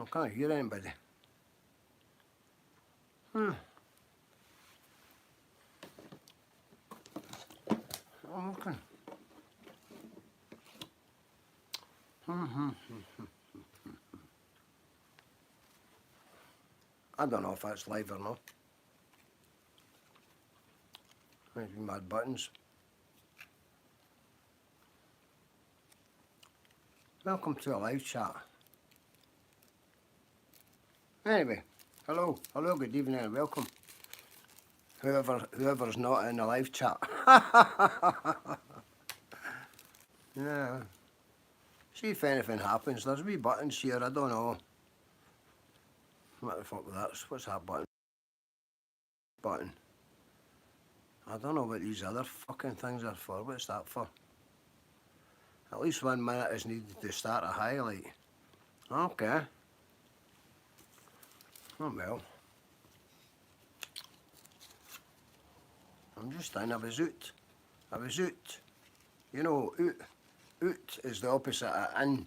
I can't hear anybody. Okay. I don't know if that's live or not. Maybe mad buttons. Welcome to a live chat. Anyway, hello, good evening and welcome. Whoever's not in the live chat. Yeah. See if anything happens. There's wee buttons here, I don't know. What the fuck was that? What's that button? I don't know what these other fucking things are for. What's that for? At least 1 minute is needed to start a highlight. Okay. Oh well. I'm just in. I was out. You know, out is the opposite of in.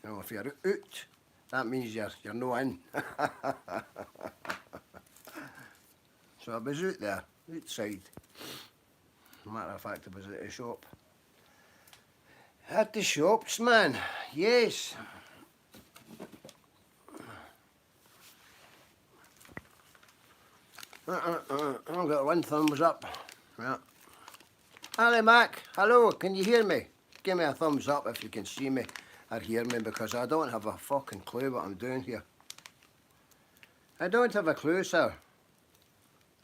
You know, if you're out, that means you're no in. So I was out there, outside. Matter of fact, I was at the shop. At the shops, man. Yes. I've got one thumbs up. Yeah. Hello, Mac. Hello, can you hear me? Give me a thumbs up if you can see me or hear me, because I don't have a fucking clue what I'm doing here. I don't have a clue, sir.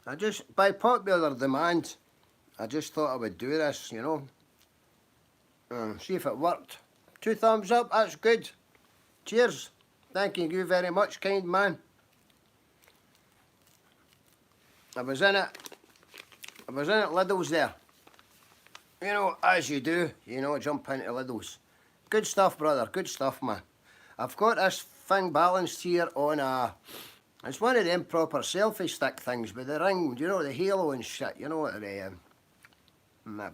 I just, by popular demand, I just thought I would do this, you know. See if it worked. 2 thumbs up, that's good. Cheers. Thank you very much, kind man. I was in it Lidl's there. You know, as you do, you know, jump into Lidl's. Good stuff, brother, good stuff, man. I've got this thing balanced here on a... It's one of them proper selfie stick things with the ring, you know, the halo and shit, you know,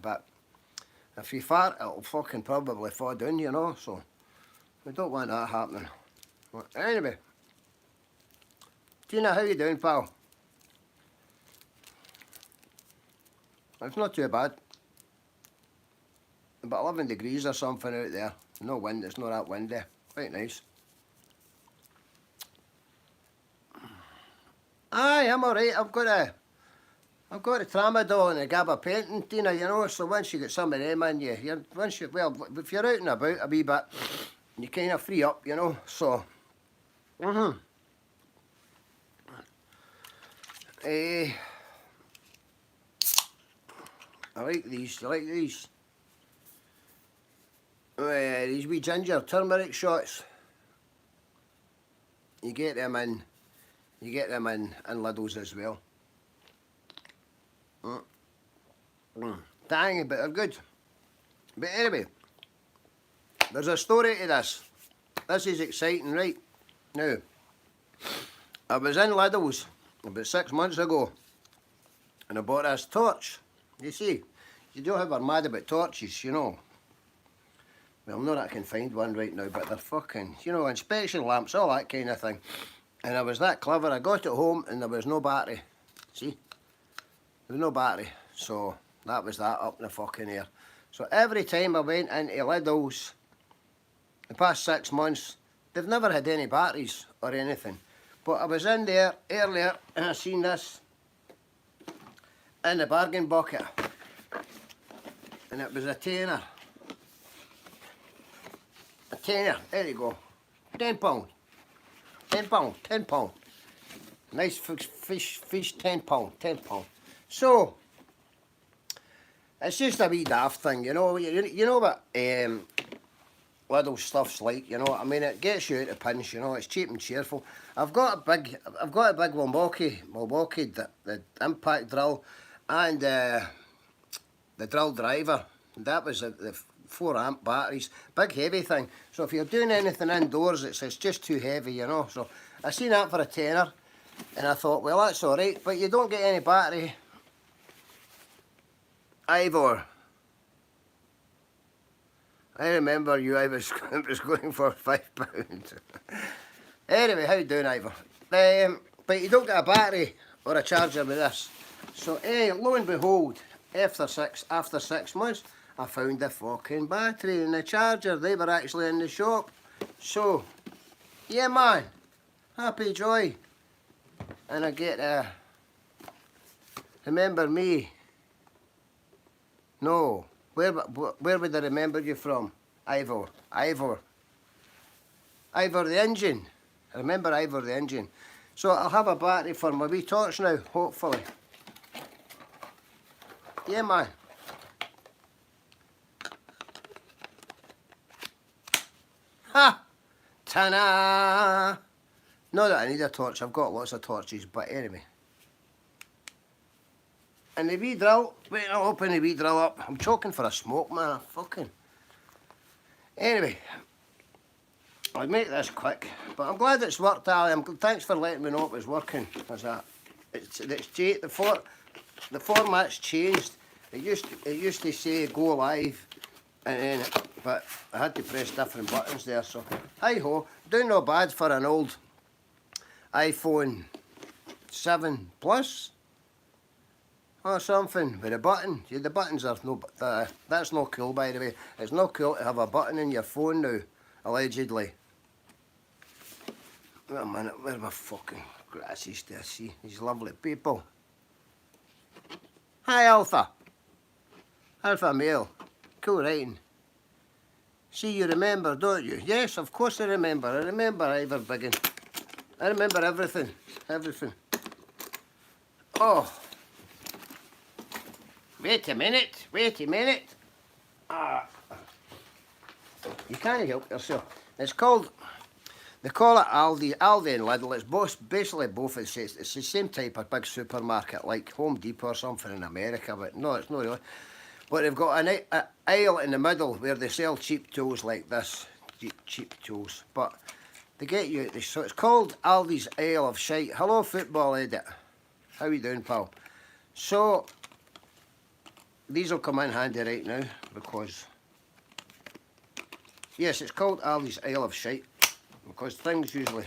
but if you fart, it'll fucking probably fall down, you know, so we don't want that happening. But anyway, Tina, how you doing, pal? It's not too bad. About 11 degrees or something out there. No wind, it's not that windy. Quite nice. Aye, I'm alright. I've got a tramadol and a gabapentin, Tina, you know, so once you get some of them in you, well, if you're out and about a wee bit, you kind of free up, you know, so. I like these, you like these? These wee ginger turmeric shots. You get them in Lidl's as well. Dang, but they're good. But anyway, there's a story to this. This is exciting, right? Now, I was in Lidl's about 6 months ago and I bought this torch. You see, you don't ever mad about torches, you know. Well, not that I can find one right now, but they're fucking, you know, inspection lamps, all that kind of thing. And I was that clever, I got it home and there was no battery. See? There was no battery. So that was that up in the fucking air. So every time I went into Lidl's, the past 6 months, they've never had any batteries or anything. But I was in there earlier and I seen this in the bargain bucket. And it was a tenner. A tenner, there you go. £10. £10. Nice fish, £10. So, it's just a wee daft thing, you know. You know what Lidl stuff's like, you know. I mean, it gets you out of pinch, you know. It's cheap and cheerful. I've got a big Milwaukee, the impact drill, and the drill driver. That was the 4 amp batteries, big heavy thing. So if you're doing anything indoors, it's just too heavy, you know. So I seen that for a tenner, and I thought, well, that's all right, but you don't get any battery. Ivor, I remember you. I was going for £5. Anyway, how you doing, Ivor? But you don't get a battery or a charger with this. So, lo and behold, after 6 months, I found the fucking battery and the charger. They were actually in the shop. So, yeah, man, happy joy. And I get remember me. No, where would I remember you from? Ivor the engine. I remember Ivor the engine. So I'll have a battery for my wee torch now, hopefully. Yeah, man. Ha! Ta-da! Not that I need a torch, I've got lots of torches, but anyway. And the wee drill, wait, I'll open the wee drill up. I'm choking for a smoke, man, fucking. Anyway, I'll make this quick, but I'm glad it's worked, Ali. Thanks for letting me know it was working. The format's changed. It used to say go live, and then, but I had to press different buttons there. So hi ho, doing no bad for an old iPhone 7 Plus or something with a button. Yeah, the buttons are no. That's not cool, by the way. It's not cool to have a button in your phone now, allegedly. Wait a minute, where's my fucking glasses to see these lovely people? Hi, Alpha. Alpha male. Cool writing. See, you remember, don't you? Yes, of course I remember. I remember Ivor Biggin. I remember everything. Everything. Oh. Wait a minute. Wait a minute. You can't help yourself. It's called... They call it Aldi and Lidl. It's basically both. It's the same type of big supermarket like Home Depot or something in America, but no, it's not really. But they've got an aisle in the middle where they sell cheap tools like this. Cheap tools. But they get you... So it's called Aldi's Aisle of Shite. Hello, Football Edit. How you doing, pal? So, these will come in handy right now because... Yes, it's called Aldi's Aisle of Shite. Because things usually,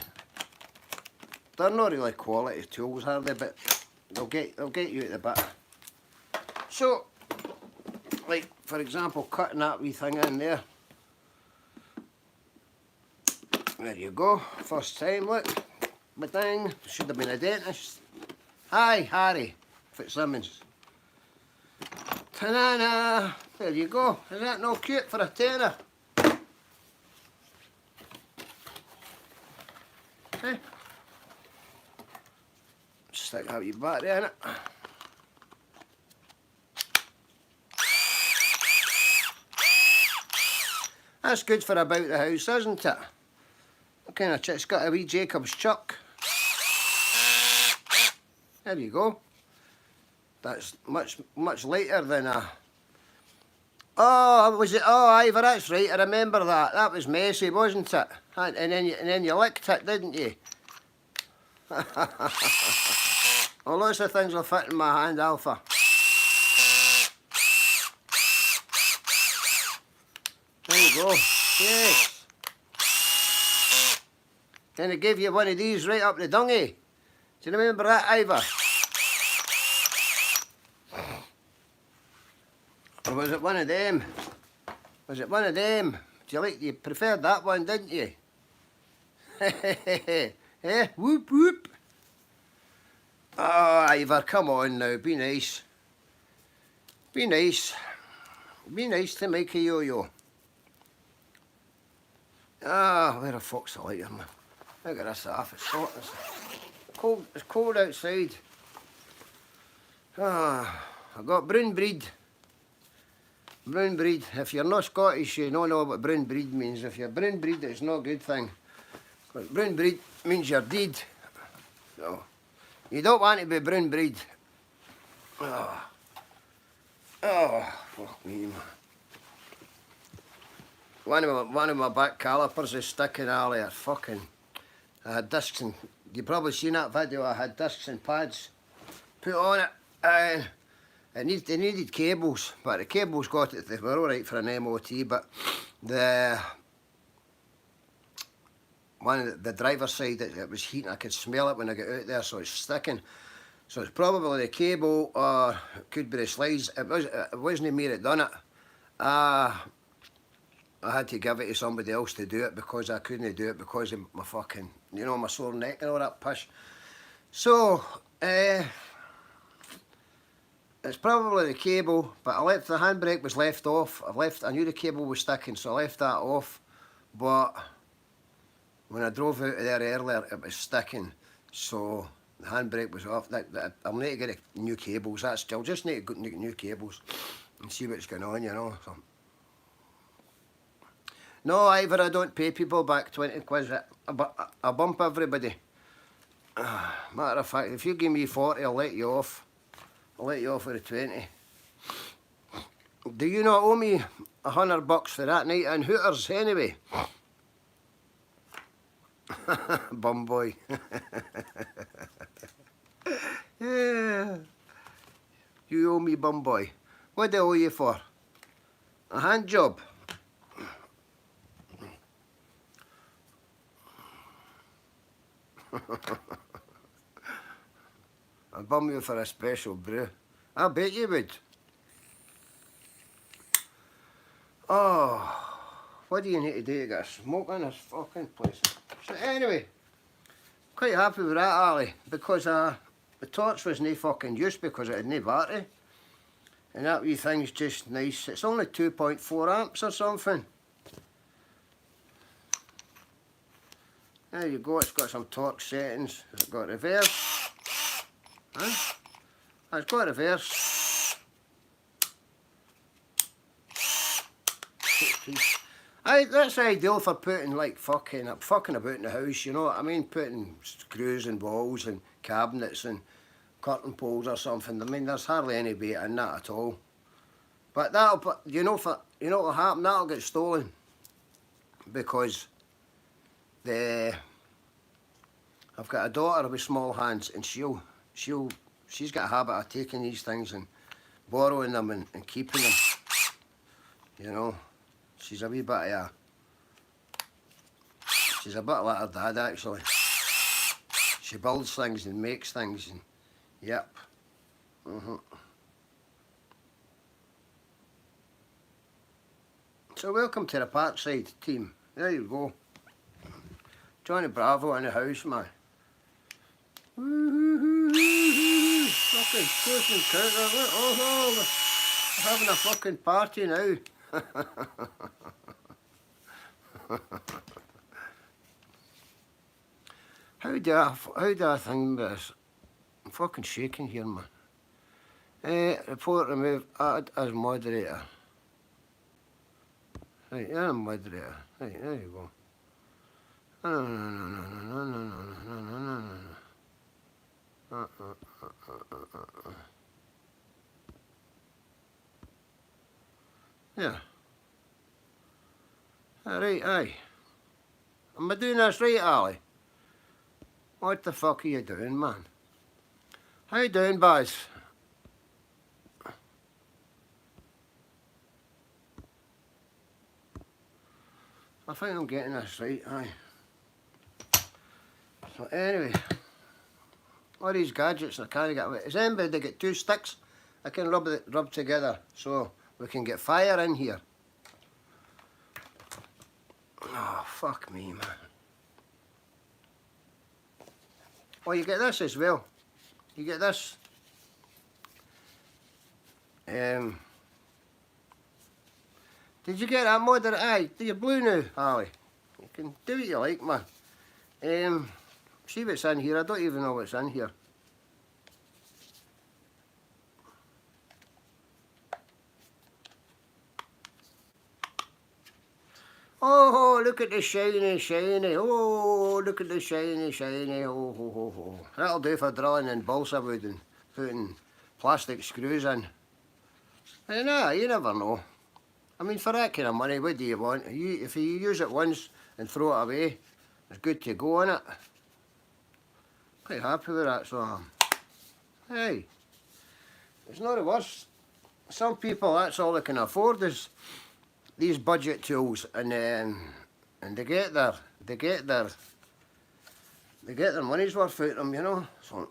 they're not really quality tools, are they? But they'll get you at the bit. So, like for example, cutting that wee thing in there. There you go. First time, look. Ba-ding. Should have been a dentist. Hi, Harry Fitzsimmons. Ta-na-na. There you go. Is that no cute for a tenner? Hey. Stick out your battery in it. That's good for about the house, isn't it? Kind of, it's got a wee Jacob's chuck. There you go. That's much lighter than a... Oh, was it? Oh, Ivor, that's right. I remember that. That was messy, wasn't it? And then you licked it, didn't you? Well, lots of things will fit in my hand, Alpha. There you go. Yes. Then I gave you one of these right up the dungy. Do you remember that, Ivor? Or was it one of them? Was it one of them? You preferred that one, didn't you? Eh? Whoop whoop. Oh, Ivor, come on now, be nice. Be nice. Be nice to Mikey Yo-Yo. Ah, where the fuck's the lighter, man? Look at this off, it's hot. It's cold outside. Ah, I got brown breed. Brown breed. If you're not Scottish, you don't know what brown breed means. If you're brown breed, it's not a good thing. Because brown breed means you're dead. So, you don't want to be brown breed. Oh, fuck me, man. One of my back calipers is sticking earlier. Fucking. I had discs and... You've probably seen that video. I had discs and pads put on it. They needed cables, but the cables got it. They were alright for an MOT, but the one of the driver's side, it was heating. I could smell it when I got out there, so it's sticking. So it's probably the cable, or it could be the slides. It wasn't me that done it. I had to give it to somebody else to do it because I couldn't do it because of my fucking, you know, my sore neck and all that pish. So, it's probably the cable, but I left the handbrake was left off. I knew the cable was sticking, so I left that off. But when I drove out of there earlier, it was sticking, so the handbrake was off. I'll need to get new cables. I'll just need to get new cables and see what's going on, you know. So. No, Ivor, I don't pay people back 20 quid. I bump everybody. Matter of fact, if you give me 40, I'll let you off. I'll let you off for the 20. Do you not owe me $100 for that night in Hooters anyway? Bum boy. Yeah. You owe me, bum boy. What do I owe you for? A hand job. I'd bum you for a special brew. I bet you would. Oh, what do you need to do to get a smoke in this fucking place? So anyway, quite happy with that, Ali, because the torch was no fucking use because it had no battery. And that wee thing's just nice. It's only 2.4 amps or something. There you go, it's got some torque settings. It's got reverse. Huh? It's got reverse. That's ideal for putting like fucking about in the house, you know what I mean? Putting screws and balls and cabinets and curtain poles or something. I mean, there's hardly any weight in that at all. But you know what'll happen? That'll get stolen because I've got a daughter with small hands, and she's got a habit of taking these things and borrowing them and keeping them. You know, she's a wee bit of she's a bit like her dad actually. She builds things and makes things, and yep. So welcome to the Parkside team. There you go. Johnny Bravo in the house, man. Fucking pushing counter. Oh, we're having a fucking party now. How do I think this? I'm fucking shaking here, man. Report removed. Add as moderator. Right, yeah, I'm moderator. Right, there you go. Yeah. Alright, aye. Am I doing this right, Ali? What the fuck are you doing, man? How you doing, Baz? I think I'm getting this right, aye. So anyway, all these gadgets I can't get away. Is anybody to get 2 sticks I can rub together so we can get fire in here? Oh, fuck me, man. Oh, you get this as well. You get this. Did you get that modern? Aye, you're blue now, Ali. You can do what you like, man. See what's in here. I don't even know what's in here. Oh, look at the shiny, shiny. Oh, look at the shiny, shiny. Oh, ho, ho, ho. That'll do for drilling in balsa wood and putting plastic screws in. And you never know. I mean, for that kind of money, what do you want? If you use it once and throw it away, it's good to go, innit? Quite happy with that, so hey, it's not the worst. Some people, that's all they can afford is these budget tools, and they get their they get their money's worth out of them, you know. So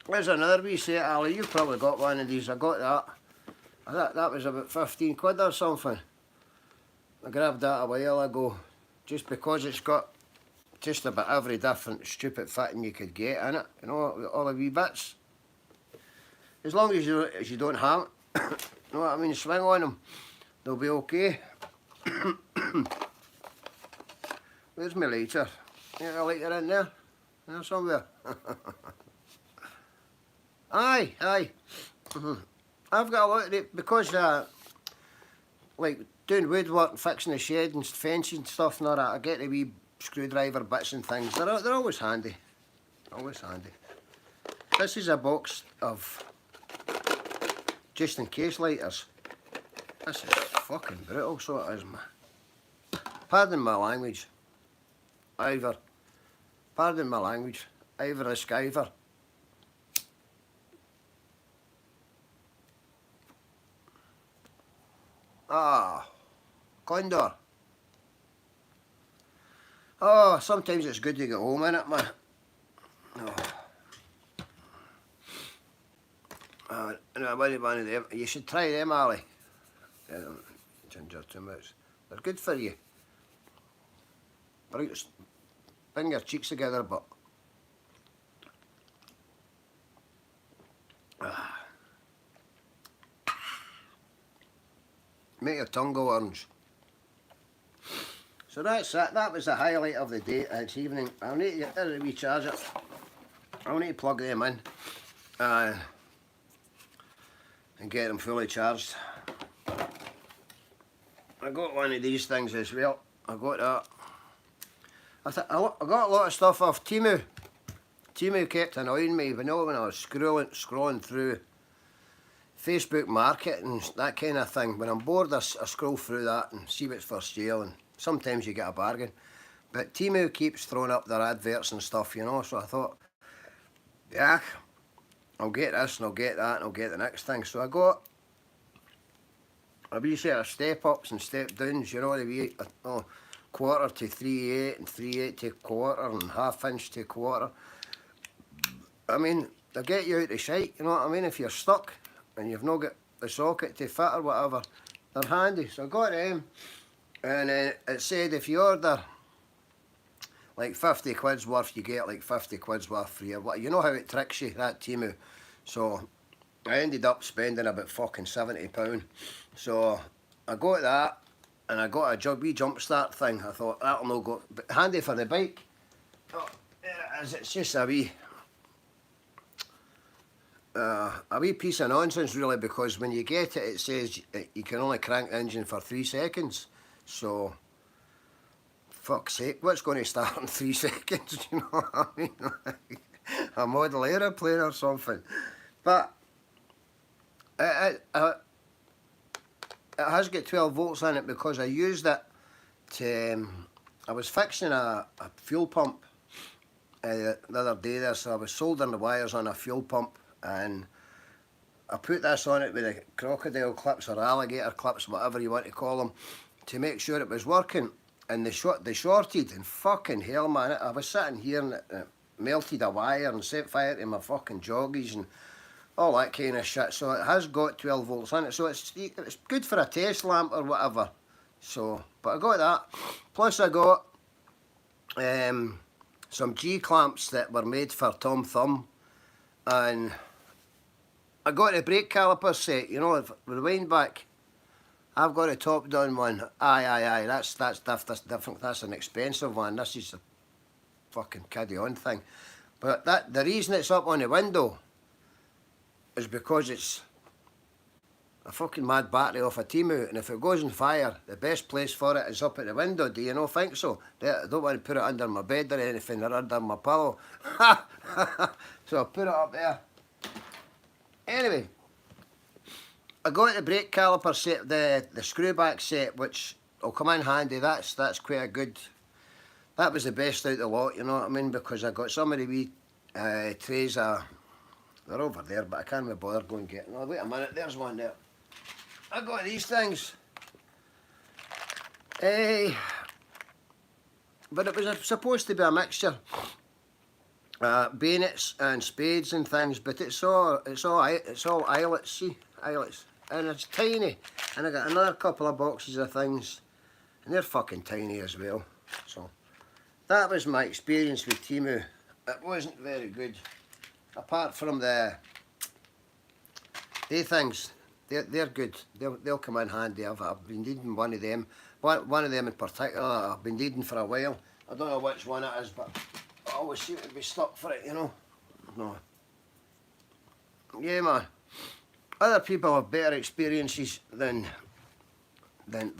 there's another wee set, Ali. You've probably got one of these. I got that. That was about 15 quid or something. I grabbed that a while ago, just because it's got just about every different stupid fitting you could get in it, you know, all the wee bits. As long as you don't harm it, you know what I mean, swing on them, they'll be okay. Where's my lighter? Yeah, a lighter in there? There somewhere. Aye. I've got a lot of it, because like doing woodwork and fixing the shed and fencing and stuff and all that, I get the wee screwdriver bits and things. They're always handy. Always handy. This is a box of just in case lighters. This is fucking brutal, so it is, man. Pardon my language. Ivor. Pardon my language. Ivor is Skyver. Ah, Condor. Oh, sometimes it's good to get home, innit, man? No, one of them. You should try them, Ali. Ginger too much. They're good for you. Bring your cheeks together, but make your tongue go orange. So that's it. That was the highlight of the day this evening. I'll need to get there to recharge it. I'll need to plug them in and get them fully charged. I got one of these things as well. I got that. I got a lot of stuff off Temu. Temu kept annoying me, but no, when I was scrolling through Facebook Market and that kind of thing. When I'm bored, I scroll through that and see what's for sale, and sometimes you get a bargain. But Temu keeps throwing up their adverts and stuff, you know, so I thought, yeah, I'll get this and I'll get that and I'll get the next thing. So I got a wee set of step-ups and step-downs, you know, the wee, quarter to 3/8 and 3/8 to quarter and half-inch to quarter. I mean, they'll get you out of shite, you know what I mean, if you're stuck and you've not got the socket to fit or whatever. They're handy, so I got them. And it said if you order like 50 quid's worth, you get like 50 quid's worth free. You know how it tricks you, that Temu. So I ended up spending about fucking £70. So I got that, and I got a wee jump start thing. I thought that'll no go, but handy for the bike. Oh, there it is. It's just a wee piece of nonsense really, because when you get it, it says you can only crank the engine for 3 seconds. So, fuck's sake, what's going to start in 3 seconds, you know what I mean? A model aeroplane or something. But it has got 12 volts in it, because I used it to, I was fixing a fuel pump the other day there, so I was soldering the wires on a fuel pump, and I put this on it with the crocodile clips or alligator clips, whatever you want to call them, to make sure it was working. And they shorted, and fucking hell, man, I was sitting here and it melted a wire and set fire to my fucking joggies and all that kind of shit. So it has got 12 volts in it, so it's good for a test lamp or whatever. So, but I got that. Plus I got some G clamps that were made for Tom Thumb, and I got the brake caliper set, you know, rewind back. I've got a top down one. Aye, that's different. That's an expensive one. This is a fucking kiddie on thing. But the reason it's up on the window is because it's a fucking mad battery off a Temu, and if it goes on fire, the best place for it is up at the window. Do you not think so? I don't want to put it under my bed or anything, or under my pillow. So I put it up there. Anyway, I got the brake caliper set, the screw back set, which will come in handy. That's quite a good. That was the best out of the lot, you know what I mean? Because I got some of the wee trays. They're over there, but I can't be bothered going and getting. Oh, wait a minute, there's one there. I got these things. But it was supposed to be a mixture bayonets and spades and things, but it's all eyelets, see, eyelets, and it's tiny. And I got another couple of boxes of things, and they're fucking tiny as well. So that was my experience with Temu. It wasn't very good, apart from the things. They're good. They'll come in handy. I've been needing one of them. One of them in particular I've been needing for a while. I don't know which one it is, but I always seem to be stuck for it, you know. No. Yeah, man. Other people have better experiences than me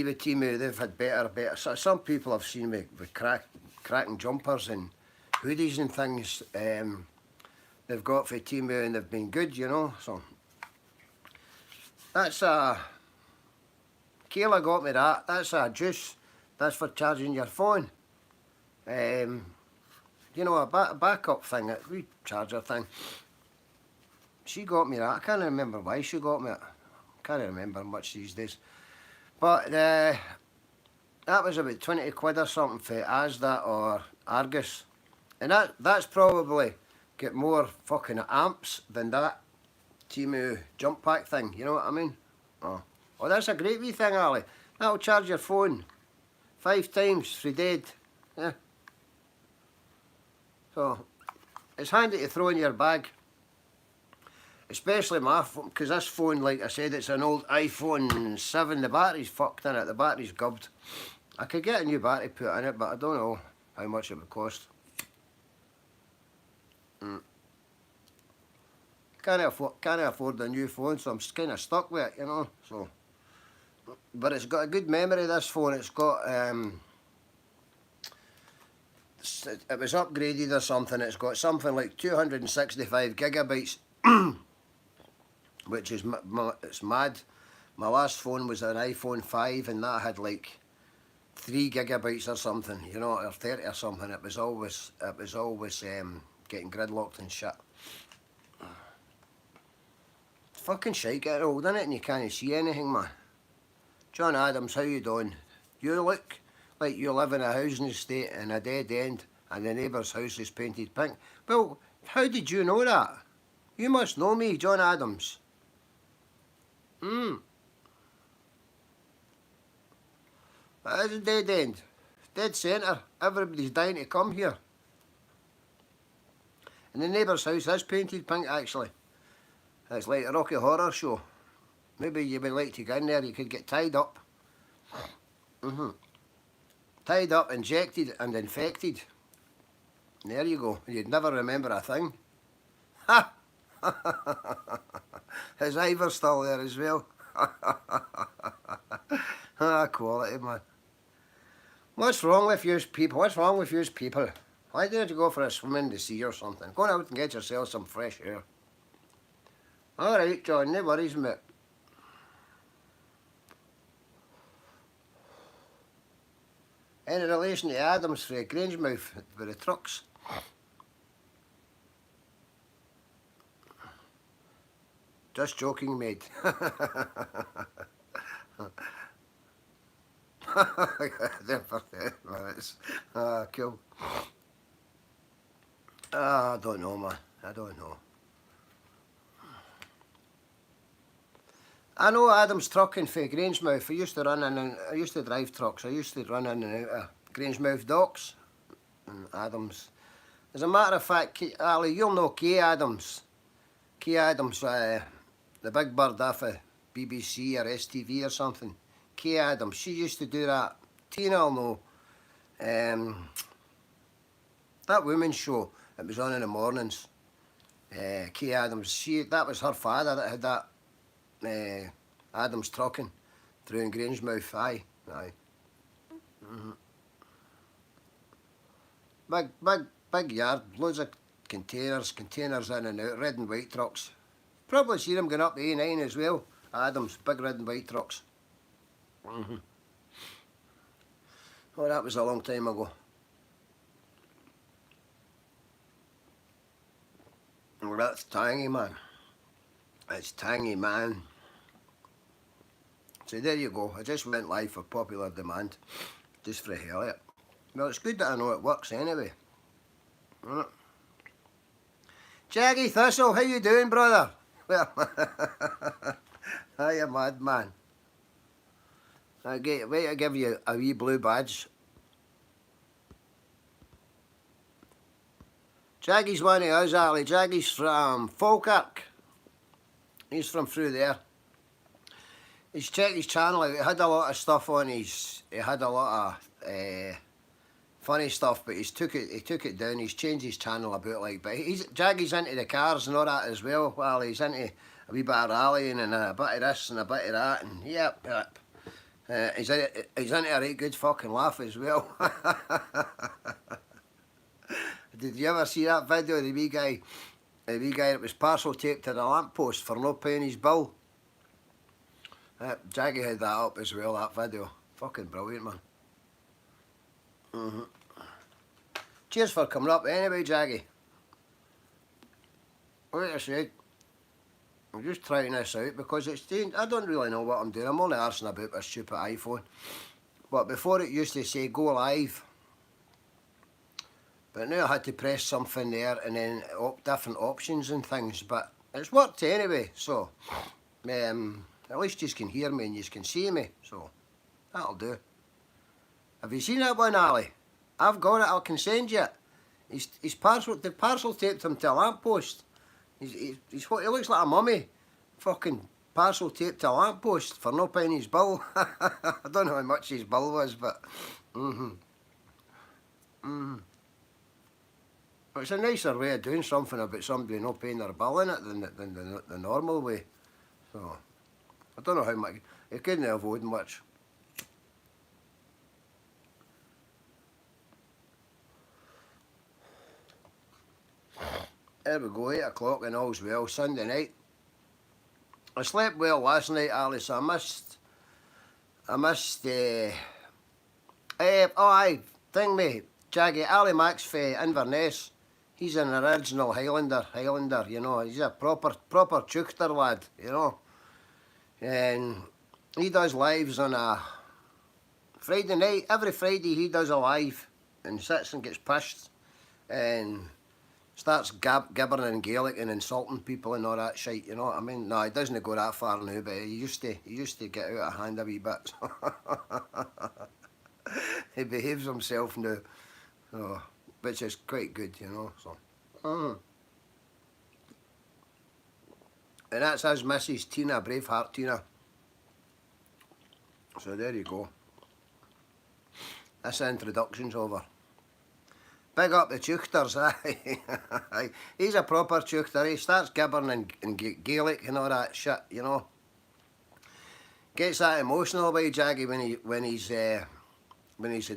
with Temu. They've had better. So some people I've seen with cracking jumpers and hoodies and things. They've got for Temu and they've been good, you know. So that's Kayla got me that. That's a juice. That's for charging your phone. You know, a backup thing, a wee charger thing. She got me that. I can't remember why she got me it. Can't remember much these days. But that was about 20 quid or something for Asda or Argus. And that's probably got more fucking amps than that Temu jump pack thing, you know what I mean? Oh, that's a great wee thing, Ali. That'll charge your phone 5 times for dead. Yeah. So it's handy to throw in your bag. Especially my phone, because this phone, like I said, it's an old iPhone 7. The battery's fucked in it, the battery's gubbed. I could get a new battery put in it, but I don't know how much it would cost. Can't afford a new phone, so I'm kind of stuck with it, you know. So, but it's got a good memory, this phone. It's got it was upgraded or something. It's got something like 265 gigabytes. Which is it's mad. My last phone was an iPhone 5 and that had like 3 gigabytes or something, you know, or 30 or something. It was always getting gridlocked and shit. It's fucking shite getting old, isn't it? And you can't see anything, man. John Adams, how you doing? You look like you live in a housing estate in a dead end and the neighbour's house is painted pink. Well, how did you know that? You must know me, John Adams. It's a dead end. Dead centre. Everybody's dying to come here. And the neighbour's house is painted pink, actually. It's like a Rocky Horror Show. Maybe you would like to go in there, you could get tied up. Tied up, injected and infected. And there you go. You'd never remember a thing. Ha! His Ivor's still there as well. Quality, man. What's wrong with you people? What's wrong with you people? Why don't you go for a swim in the sea or something? Go out and get yourself some fresh air. Alright, John, no worries, mate. Any relation to Adams for Grangemouth with the trucks? Just joking, mate. Cool. I don't know, man. I don't know. I know Adam's trucking for Grangemouth. I used to run in and I used to drive trucks. I used to run in and out of Grangemouth docks and Adams. As a matter of fact, Ali, you'll know Kay Adams. Kay Adams, the big bird off of BBC or STV or something. Kay Adams, she used to do that. Tina will know. That women's show, it was on in the mornings. Kay Adams, that was her father that had that Adams trucking through in Grangemouth. Aye. Big yard, loads of containers in and out, red and white trucks. Probably seen them going up the A9 as well. Adams, big red and white trucks. Oh, that was a long time ago. Well, that's tangy, man. It's tangy, man. So there you go. I just went live for popular demand, just for the hell of it. Well, it's good that I know it works anyway. Jaggy Thistle, how you doing, brother? Well, hiya, madman. Wait to give you a wee blue badge. Jaggy's one of us, Ali. Jaggy's from Falkirk. He's from through there. He's checked his channel out. He had a lot of stuff on his. He had a lot of funny stuff, but he took it down. He's changed his channel a bit, like. But Jaggy's into the cars and all that as well. Well, he's into a wee bit of rallying and a bit of this and a bit of that, and yep. He's into a right good fucking laugh as well. Did you ever see that video of the wee guy that was parcel taped to the lamppost for not paying his bill? Jaggy had that up as well, that video. Fucking brilliant, man. Cheers for coming up anyway, Jaggy. Like I said, I'm just trying this out because I don't really know what I'm doing. I'm only arsing about this stupid iPhone. But before it used to say go live. But now I had to press something there and then different options and things. But it's worked anyway, so at least you can hear me and you can see me. So that'll do. Have you seen that one, Ali? I've got it. I can send you it. The parcel taped him to a lamppost. He looks like a mummy. Fucking parcel taped to a lamppost for not paying his bill. I don't know how much his bill was, but it's a nicer way of doing something about somebody not paying their bill in it than the normal way. So I don't know how much. You couldn't avoid much. There we go, 8 o'clock and all's well, Sunday night. I slept well last night, Alice. I missed, Jaggy, Ali Max for Inverness. He's an original Highlander, you know. He's a proper chuchter lad, you know. And he does lives on a Friday night. Every Friday he does a live and sits and gets pissed and starts gibbering in Gaelic and insulting people and all that shit, you know what I mean? No, he doesn't go that far now, but he used to get out of hand a wee bit. He behaves himself now, so, which is quite good, you know. So, and that's his missus, Tina, Braveheart Tina. So there you go. This introduction's over. Big up the chuchters, aye. He's a proper chuchter. He starts gibbering in Gaelic and all that shit, you know. Gets that emotional by Jaggy when he's had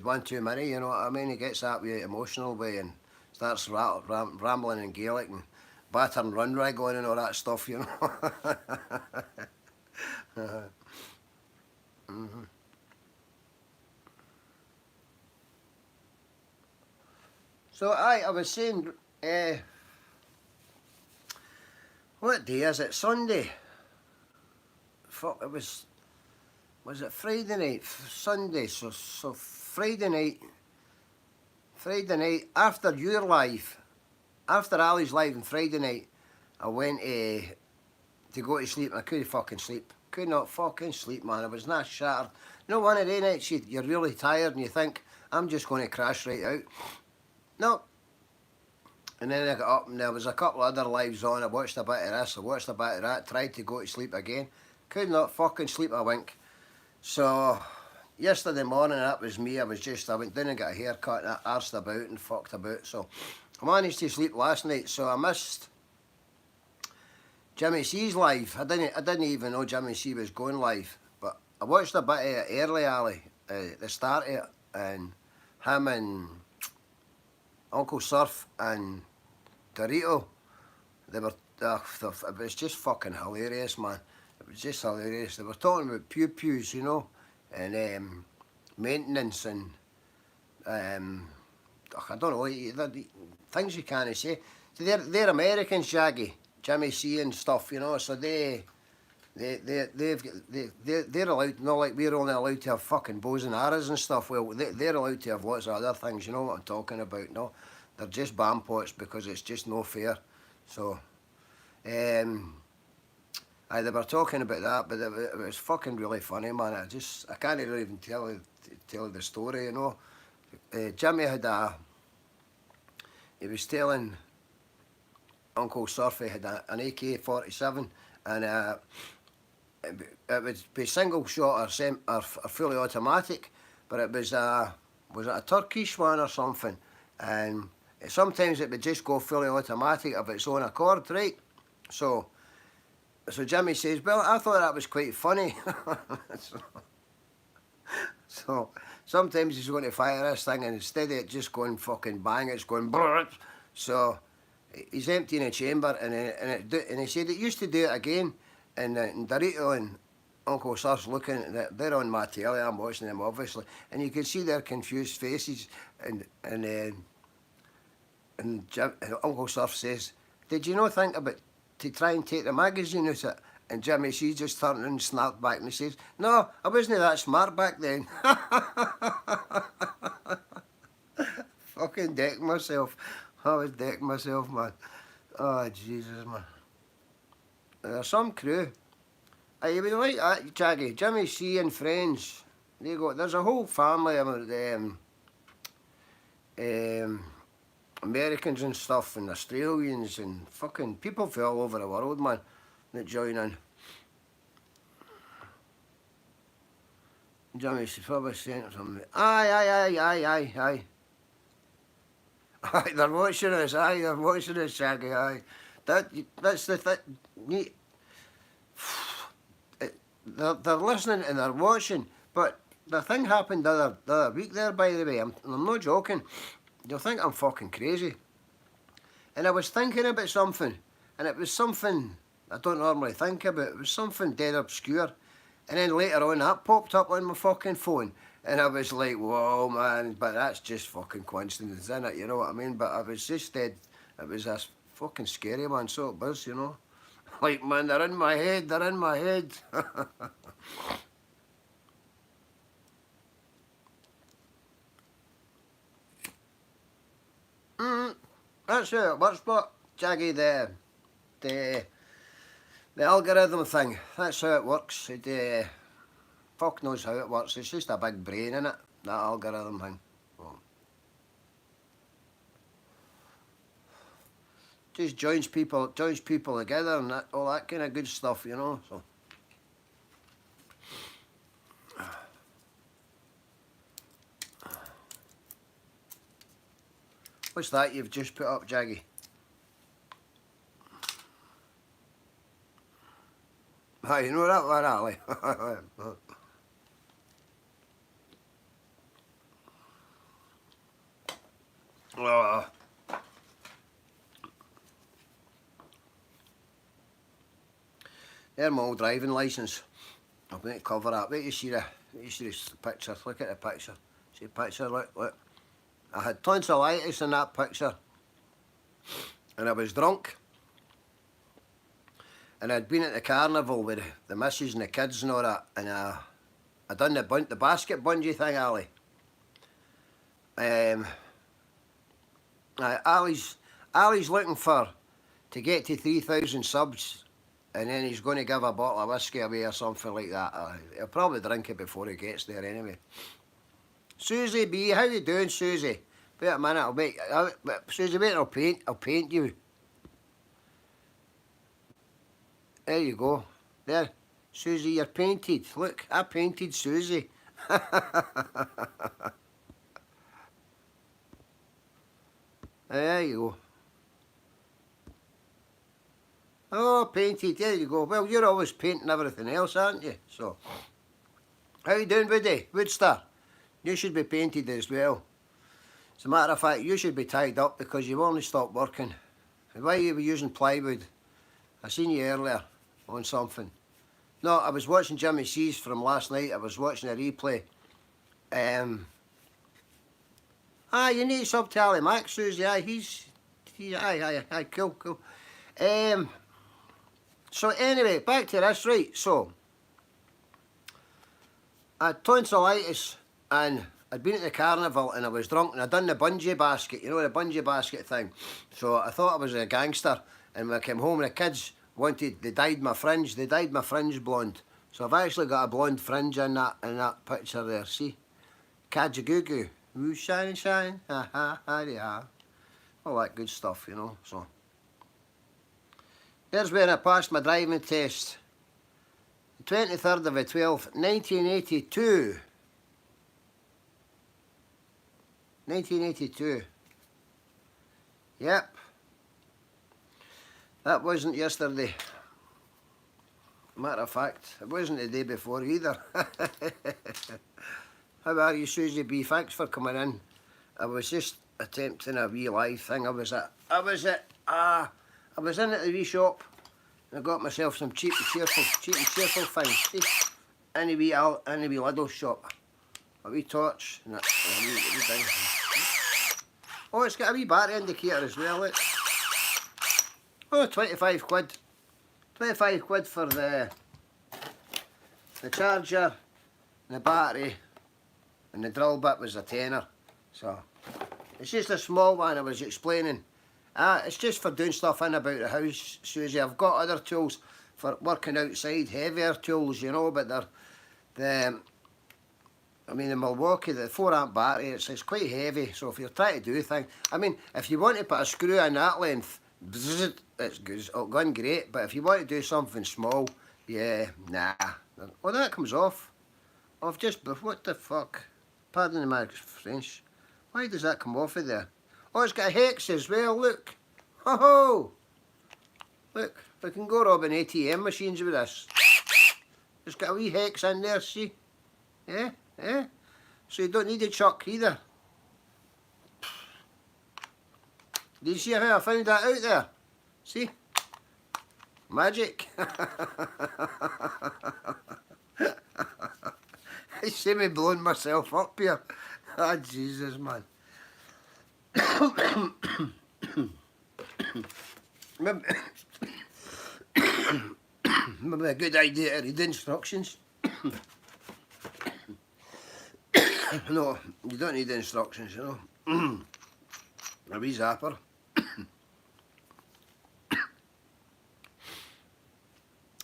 one too many, you know what I mean. He gets that way emotional way and starts rambling in Gaelic and battering run rag on and all that stuff, you know. So I was saying, what day is it? Sunday. Fuck, was it Friday night? Sunday. So Friday night after your live, after Ali's live on Friday night, I went to go to sleep. I couldn't fucking sleep. Could not fucking sleep, man. I was not shattered. You know, one of the nights you're really tired and you think, I'm just going to crash right out. No. And then I got up and there was a couple of other lives on. I watched a bit of this, I watched a bit of that, tried to go to sleep again. Could not fucking sleep a wink. So, yesterday morning, that was me. I went down and got a haircut and I arsed about and fucked about. So, I managed to sleep last night, so I missed Jimmy C's live. I didn't even know Jimmy C was going live. But I watched a bit of it early, Ali, the start of it, and him and Uncle Surf and Dorito, it was just fucking hilarious, man. It was just hilarious. They were talking about pew-pews, you know, and maintenance and, I don't know, things you can't say. So they're Americans, Jaggy, Jimmy C and stuff, you know, so they're allowed, not like we're only allowed to have fucking bows and arrows and stuff. Well, they're allowed to have lots of other things, you know what I'm talking about, no? they're just bam pots because it's just no fair. So, aye, they were talking about that, but it was fucking really funny, man. I can't really even tell the story, you know. Jimmy he was telling Uncle Surfy had an AK-47, and it would be single shot or fully automatic, but it was it a Turkish one or something, and sometimes it would just go fully automatic of its own accord, right? So Jimmy says, well, I thought that was quite funny. So sometimes he's going to fire this thing, and instead of it just going fucking bang, it's going brrrt. So he's emptying a chamber, and he said it used to do it again, and Dorito and Uncle Surf's looking at it. They're on my telly, I'm watching them obviously, and you can see their confused faces, and Uncle Surf says, did you not think about to try and take the magazine out of it? And Jimmy C just turned and snapped back and he says, no, I wasn't that smart back then. Fucking decked myself. I was decking myself, man. Oh, Jesus, man. There's some crew. You would like that, Jaggy. Jimmy C and friends. There's a whole family of Americans and stuff, and Australians, and fucking people from all over the world, man, that join in. Jimmy C probably sent something. Aye. Aye, they're watching us, Shaggy, aye. That's the thing. They're listening and they're watching, but the thing happened the other week there, by the way. I'm not joking. You'll think I'm fucking crazy. And I was thinking about something, and it was something I don't normally think about. It was something dead obscure. And then later on, that popped up on my fucking phone, and I was like, whoa, man, but that's just fucking coincidence, isn't it? You know what I mean? But I was just dead. It was this fucking scary, man, so it was, you know. Like, man, they're in my head. That's how it works, but Jaggy, the algorithm thing, that's how it works. Fuck knows how it works. It's just a big brain in it, that algorithm thing. Well, just joins people together and all that kind of good stuff, you know. So. What's that you've just put up, Jaggy? You know that one, Ali? Oh. There's my old driving licence. I'm going to cover that. Wait, you see the picture. Look at the picture. See the picture? Look. I had tonsillitis in that picture, and I was drunk, and I'd been at the carnival with the missus and the kids and all that, and I done the basket bungee thing, Ali. Ali's looking to get to 3,000 subs, and then he's going to give a bottle of whiskey away or something like that. He'll probably drink it before he gets there anyway. Susie B, how you doing, Susie? Wait a minute, Susie, wait, I'll paint you. There you go. There, Susie, you're painted. Look, I painted Susie. There you go. Oh, painted, there you go. Well, you're always painting everything else, aren't you? So, how you doing, Woody? Woodstar? You should be painted as well. As a matter of fact, you should be tied up because you've only stopped working. And why you were using plywood? I seen you earlier on something. No, I was watching Jimmy C's from last night. I was watching a replay. You need to sub to Ali Mac, Susie. Aye, cool. So anyway, back to this, right? So, I had tonsillitis, and I'd been at the carnival and I was drunk and I'd done the bungee basket, you know, the bungee basket thing. So I thought I was a gangster, and when I came home the kids they dyed my fringe blonde. So I've actually got a blonde fringe in that picture there, see? Kajagoo, woo shine shine, ha ha ha ha. All that good stuff, you know, so. Here's where I passed my driving test. 23rd of the 12th, 1982. 1982. Yep. That wasn't yesterday. Matter of fact, it wasn't the day before either. How are you, Susie B? Thanks for coming in. I was just attempting a wee live thing. I was in at the wee shop and I got myself some cheap and cheerful things. See? Any wee Lidl shop. A wee torch and a wee thing. Oh, it's got a wee battery indicator as well, look. Oh, 25 quid. 25 quid for the charger, and the battery, and the drill bit was a tenner. So, it's just a small one I was explaining. It's just for doing stuff in about the house, Susie. I've got other tools for working outside, heavier tools, you know, but the Milwaukee, the 4 amp battery, it's quite heavy, so if you're trying to do things, I mean, if you want to put a screw in that length, bzzz, it's going great, but if you want to do something small, yeah, nah. Oh, that comes off. I've just, what the fuck? Pardon my French. Why does that come off of there? Oh, it's got a hex as well, look. Ho ho! Look, we can go robbing ATM machines with this. It's got a wee hex in there, see? Yeah, yeah. So you don't need a chuck either. Did you see how I found that out there? See? Magic. I see me blowing myself up here. Ah, Jesus, man. Maybe a good idea to read the instructions. No, you don't need the instructions, you know. A wee zapper.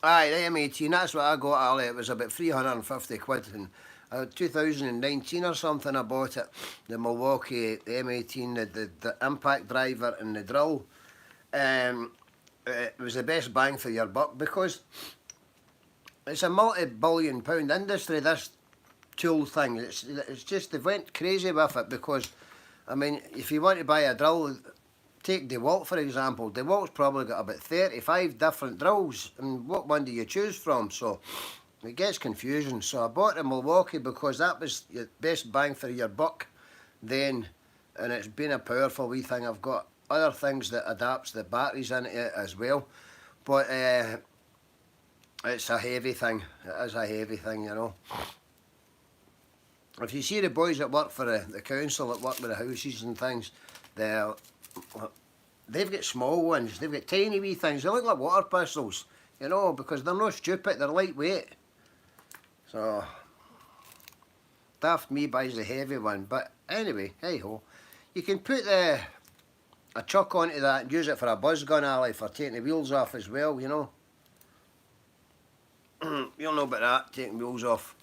Aye, the M18, that's what I got, Ali. It was about 350 quid in 2019 or something I bought it. The Milwaukee, the M18, the impact driver and the drill. It was the best bang for your buck because it's a multi-billion pound industry, this tool thing. It's just, they went crazy with it because, I mean, if you want to buy a drill, take DeWalt for example. DeWalt's probably got about 35 different drills, and what one do you choose from? So it gets confusing. So I bought a Milwaukee because that was your best bang for your buck then, and it's been a powerful wee thing. I've got other things that adapts the batteries into it as well, but it's a heavy thing. It is a heavy thing, you know. If you see the boys that work for the council that work with the houses and things, they've got small ones, they've got tiny wee things, they look like water pistols, you know, because they're not stupid, they're lightweight. So, daft me buys the heavy one, but anyway, hey ho. You can put a chuck onto that and use it for a buzz gun, Ali, for taking the wheels off as well, you know. You'll know about that, taking wheels off.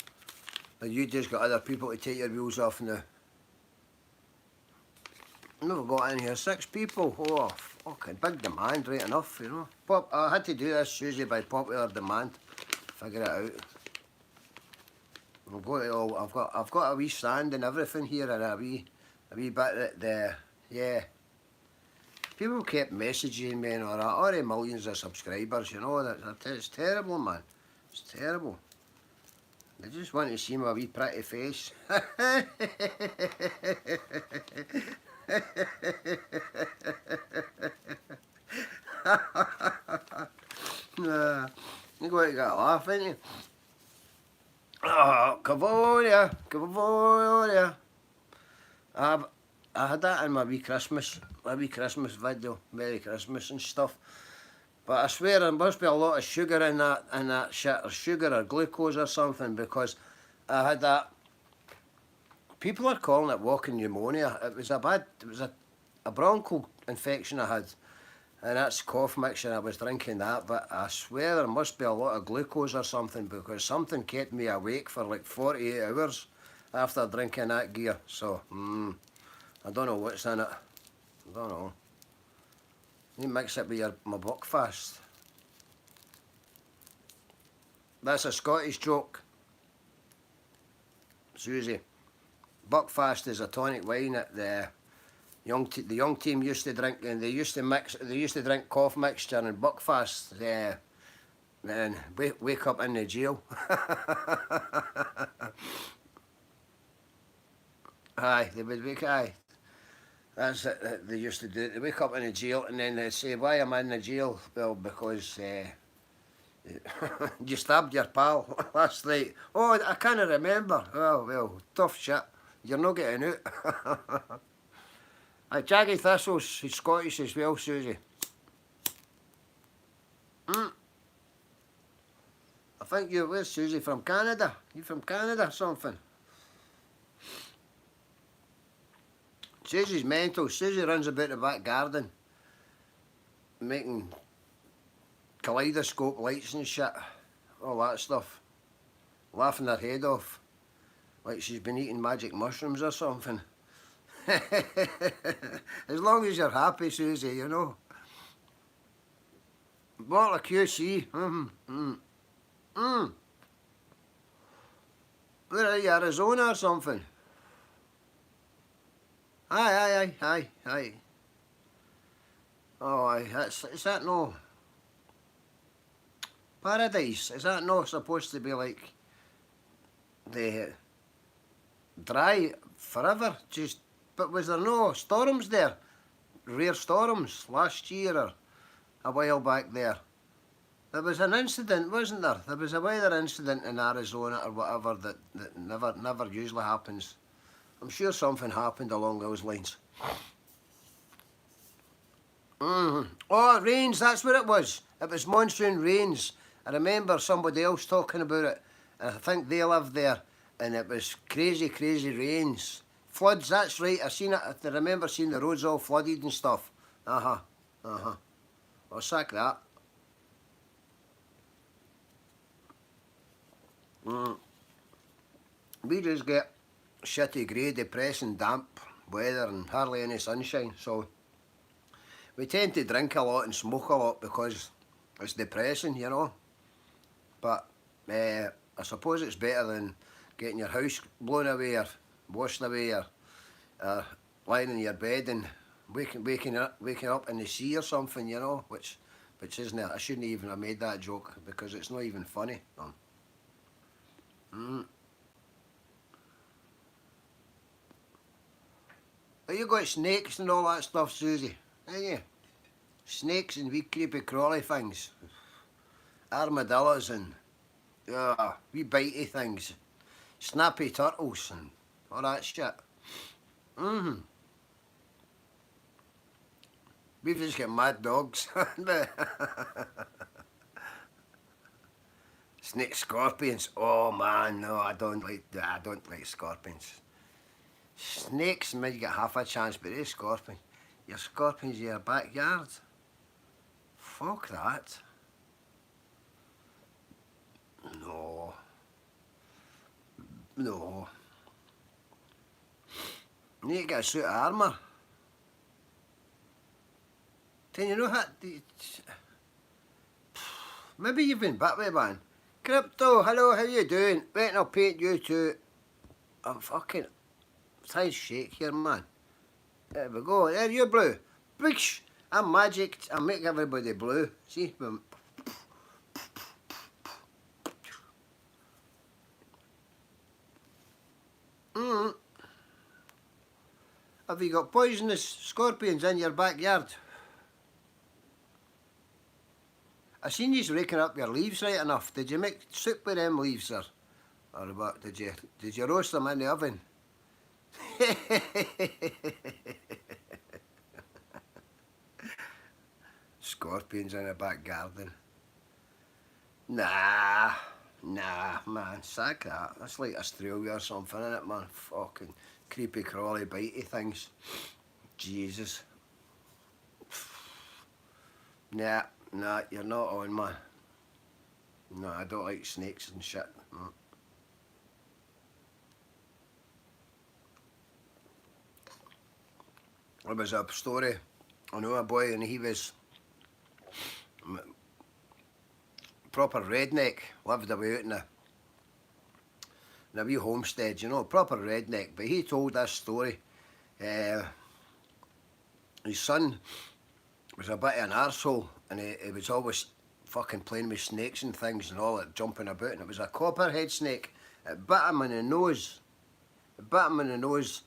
But you just got other people to take your wheels off now. Never got in here, 6 people. Oh, fucking big demand, right enough, you know. I had to do this Tuesday by popular demand. Figure it out. I've got a wee stand and everything here, and a wee bit that yeah. People kept messaging me and all that. Already millions of subscribers, you know. It's terrible, man. It's terrible. They just want to see my wee pretty face. You're going to get a laugh, ain't you? Oh, Cavonia, Cavonia. I had that in my wee Christmas video, Merry Christmas and stuff. But I swear there must be a lot of sugar in that shit, or sugar or glucose or something, because I had that People are calling it walking pneumonia. It was a bronchial infection I had, and that's cough mixture. I was drinking that, but I swear there must be a lot of glucose or something, because something kept me awake for like 48 hours after drinking that gear. So, I don't know what's in it. I don't know. You mix it with my buckfast. That's a Scottish joke, Susie. Buckfast is a tonic wine that the young team used to drink, and they used to drink cough mixture and buckfast. And wake up in the jail. Aye, they would wake. Aye, that's it. They used to do. They wake up in the jail, and then they say, "Why am I in the jail?" Well, because you stabbed your pal last night. Oh, I can't remember. Oh, well, tough shit. You're not getting out. Jaggy Thistles, he's Scottish as well, Susie. I think where's Susie from? Canada? You from Canada or something? Susie's mental. Susie runs about the back garden making kaleidoscope lights and shit. All that stuff. Laughing her head off. Like she's been eating magic mushrooms or something. As long as you're happy, Susie, you know. Bottle of QC. Where are you, Arizona or something? Aye. Oh, aye, is that no Paradise? Is that not supposed to be like the dry forever? Just, but was there no storms there? Rare storms last year or a while back there? There was an incident, wasn't there? There was a weather incident in Arizona or whatever that never usually happens. I'm sure something happened along those lines. Oh, rains, that's what it was. It was monsoon rains. I remember somebody else talking about it, and I think they lived there, and it was crazy rains. Floods, that's right, I seen it. I remember seeing the roads all flooded and stuff. I'll sack that. We just get shitty, grey, depressing, damp weather and hardly any sunshine, so we tend to drink a lot and smoke a lot because it's depressing, you know. But I suppose it's better than getting your house blown away or washed away or lying in your bed and waking up in the sea or something, you know, which isn't it. I shouldn't even have made that joke because it's not even funny. But you got snakes and all that stuff, Susie, ain't you? Snakes and wee creepy crawly things. Armadillos and wee bitey things. Snappy turtles and all that shit. We've just got mad dogs. Snake scorpions. Oh man, no, I don't like scorpions. Snakes maybe get half a chance, but these scorpions, your scorpions in your backyard. Fuck that. No. You need to get a suit of armour. Can you know how? Maybe you've been bit with one. Crypto, hello, how you doing? Wait, I'll paint you too. I'm fucking size shake here, man. There we go. There you blue. Boosh! I'm magic. I make everybody blue. See? Have you got poisonous scorpions in your backyard? I seen you raking up your leaves right enough. Did you make soup with them leaves, or what? Did you roast them in the oven? Scorpions in a back garden. Nah, man, sack that. That's like Australia or something, isn't it, man? Fucking creepy crawly bitey things. Jesus. Nah, you're not on, man. No, I don't like snakes and shit. No. There was a story, I know a boy, and he was proper redneck, lived away out in a wee homestead, you know, proper redneck. But he told this story. His son was a bit of an arsehole, and he was always fucking playing with snakes and things and all that, jumping about, and it was a copperhead snake. It bit him in the nose. It bit him in the nose,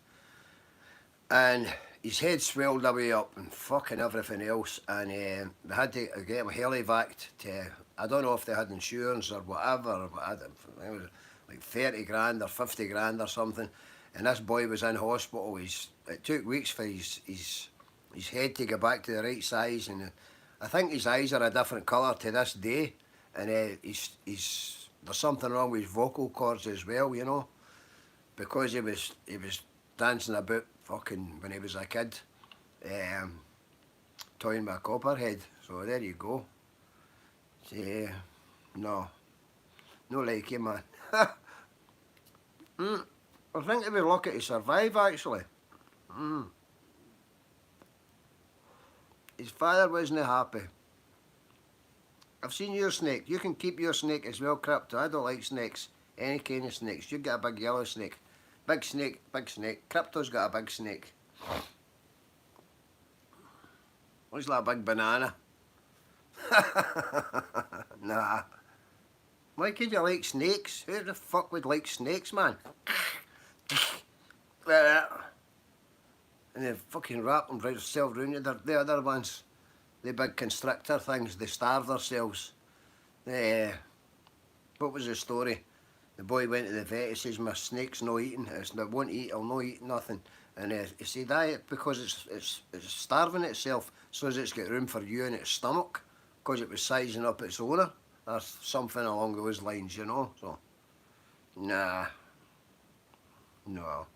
and his head swelled away up and fucking everything else, and they had to get him helivaced to, I don't know if they had insurance or whatever, it was like 30 grand or 50 grand or something, and this boy was in hospital. It took weeks for his head to get back to the right size, and I think his eyes are a different colour to this day, and there's something wrong with his vocal cords as well, you know, because he was dancing about fucking when he was a kid, toying with a copperhead. So there you go. No like him, man. I think he was lucky to survive, actually. His father wasn't happy. I've seen your snake. You can keep your snake as well, Crypto. I don't like snakes. Any kind of snakes. You get a big yellow snake. Big snake, big snake. Crypto's got a big snake. Looks like a big banana. Nah. Why could you like snakes? Who the fuck would like snakes, man? Like that. And they fucking wrap them right themselves around you. The other ones, the big constrictor things, they starve themselves. What was the story? The boy went to the vet, he says, my snake's not eating, it won't eat, it'll not eat nothing. And he said, aye, because it's starving itself, so as it's got room for you in its stomach, because it was sizing up its owner, or something along those lines, you know, so. Nah. No.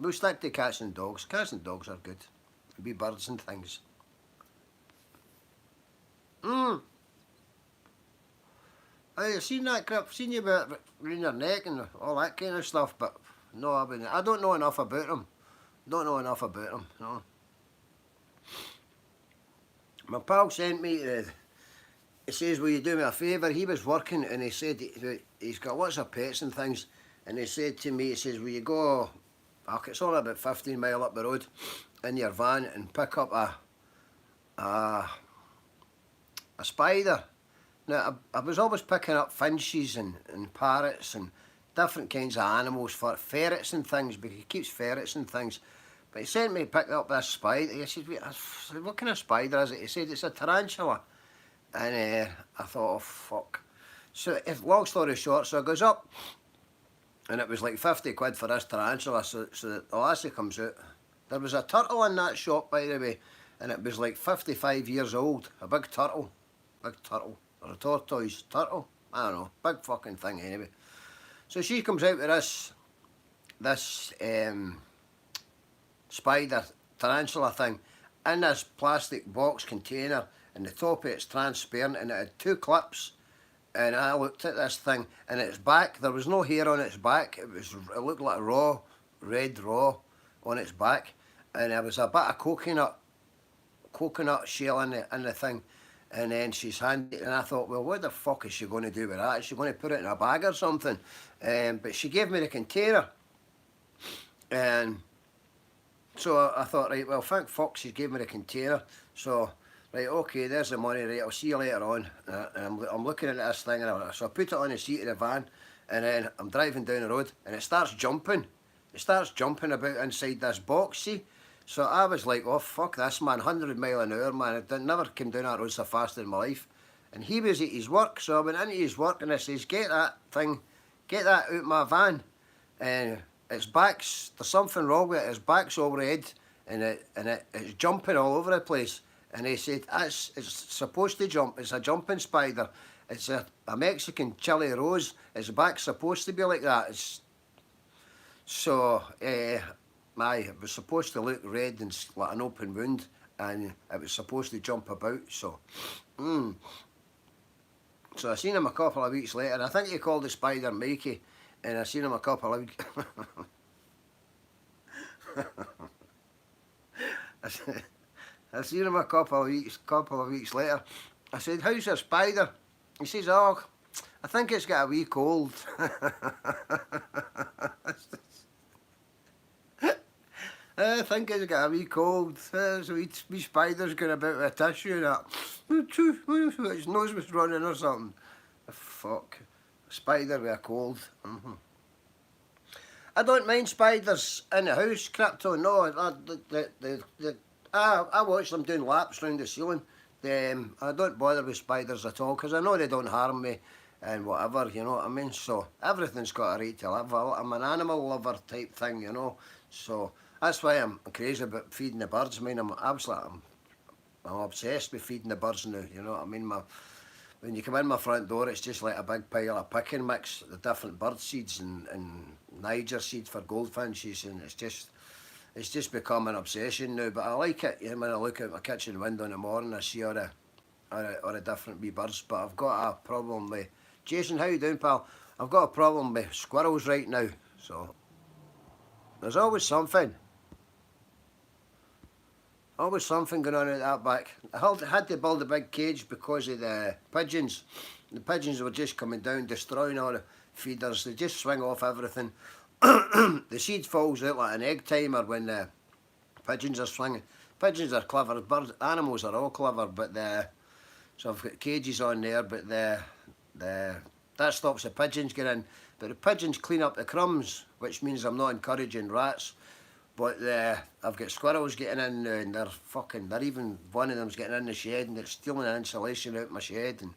We'll stick to cats and dogs. Cats and dogs are good. Be birds and things. I've seen that crap, seen you about around your neck and all that kind of stuff, but no, I don't know enough about them. No. My pal sent me he says, will you do me a favour? He was working and he said he's got lots of pets and things, and he said to me, he says, will you go, it's only about 15 mile up the road, in your van and pick up a spider. Now, I was always picking up finches and parrots and different kinds of animals, for ferrets and things, because he keeps ferrets and things. But he sent me to pick up this spider. He said, what kind of spider is it? He said, it's a tarantula. And I thought, oh, fuck. So, long story short, so I goes up, and it was like 50 quid for this tarantula, so the lassie comes out. There was a turtle in that shop, by the way, and it was like 55 years old, a big turtle, or a tortoise turtle, I don't know, big fucking thing anyway. So she comes out with this spider tarantula thing in this plastic box container, and the top of it's transparent, and it had 2 clips. And I looked at this thing, and its back, there was no hair on its back. It looked like red raw on its back, and there was a bit of coconut shell in the thing. And then she's handed it, and I thought, well, what the fuck is she going to do with that? Is she going to put it in a bag or something? But she gave me the container, and so I thought, right, well, thank fuck she gave me the container. So, right, okay, there's the money, right, I'll see you later on. And I'm looking at this thing, so I put it on the seat of the van, and then I'm driving down the road, and it starts jumping. It starts jumping about inside this box, see? So I was like, oh, fuck this, man, 100 mile an hour, man. I never came down that road so fast in my life. And he was at his work, so I went into his work, and I says, get that out of my van. And its back's, there's something wrong with it, its back's all red, and it's jumping all over the place. And he said, it's supposed to jump, it's a jumping spider. It's a Mexican chili rose, its back's supposed to be like that. So, Aye, it was supposed to look red and like an open wound, and it was supposed to jump about, so. So I seen him a couple of weeks later. I think he called the spider Mikey, and I seen him a couple of weeks. I seen him a couple of weeks later. I said, "How's your spider?" He says, "Oh, I think it's got a wee cold." I think it's got a wee cold. So wee spider's going about with a tissue and that. His nose was running or something. Fuck. A spider with a cold. I don't mind spiders in the house, Crypto. No, I watch them doing laps round the ceiling. I don't bother with spiders at all because I know they don't harm me and whatever, you know what I mean? So everything's got a right to live. I'm an animal lover type thing, you know. So that's why I'm crazy about feeding the birds. I mean, I'm obsessed with feeding the birds now, you know what I mean? When you come in my front door, it's just like a big pile of picking mix, the different bird seeds and Niger seed for goldfinches, and it's just become an obsession now. But I like it. You know, when I look out my kitchen window in the morning, I see all the different wee birds. But I've got a problem with Jason. How you doing, pal? I've got a problem with squirrels right now. So there's always something. Always something going on at that back. I had to build a big cage because of the pigeons. The pigeons were just coming down, destroying all the feeders. They just swing off everything. The seed falls out like an egg timer when the pigeons are swinging. Pigeons are clever. Birds, animals are all clever, but so I've got cages on there, but that stops the pigeons getting in. But the pigeons clean up the crumbs, which means I'm not encouraging rats. But I've got squirrels getting in now, and they're even, one of them's getting in the shed and it's stealing the insulation out my shed, and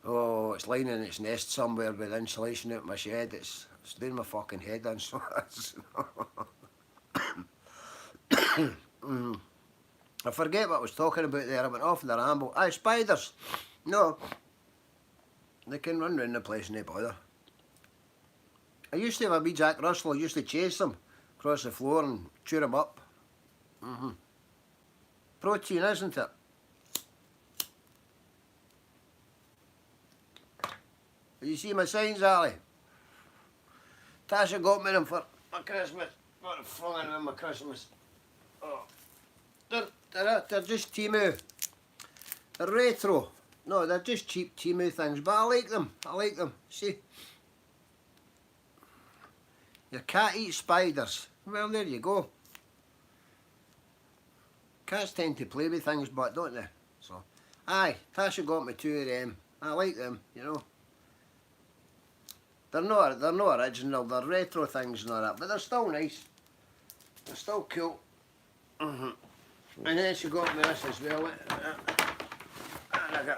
oh, it's lying in its nest somewhere with insulation out my shed. It's doing my fucking head in, so I forget what I was talking about there. I went off in the ramble. Aye, spiders. No, they can run round the place and they bother. I used to have a wee Jack Russell. I used to chase them across the floor and chew them up. Protein, isn't it? You see my signs, Ali? Tasha got me them for my Christmas. What a flinging in my Christmas. Oh. They're just Temu. They're retro. No, they're just cheap Temu things, but I like them. I like them. See? Your cat eats spiders. Well, there you go. Cats tend to play with things, but don't they? So, aye, Tasha got me 2 of them. I like them, you know. They're not original, they're retro things and all that, but they're still nice. They're still cool. And then she got me this as well. And I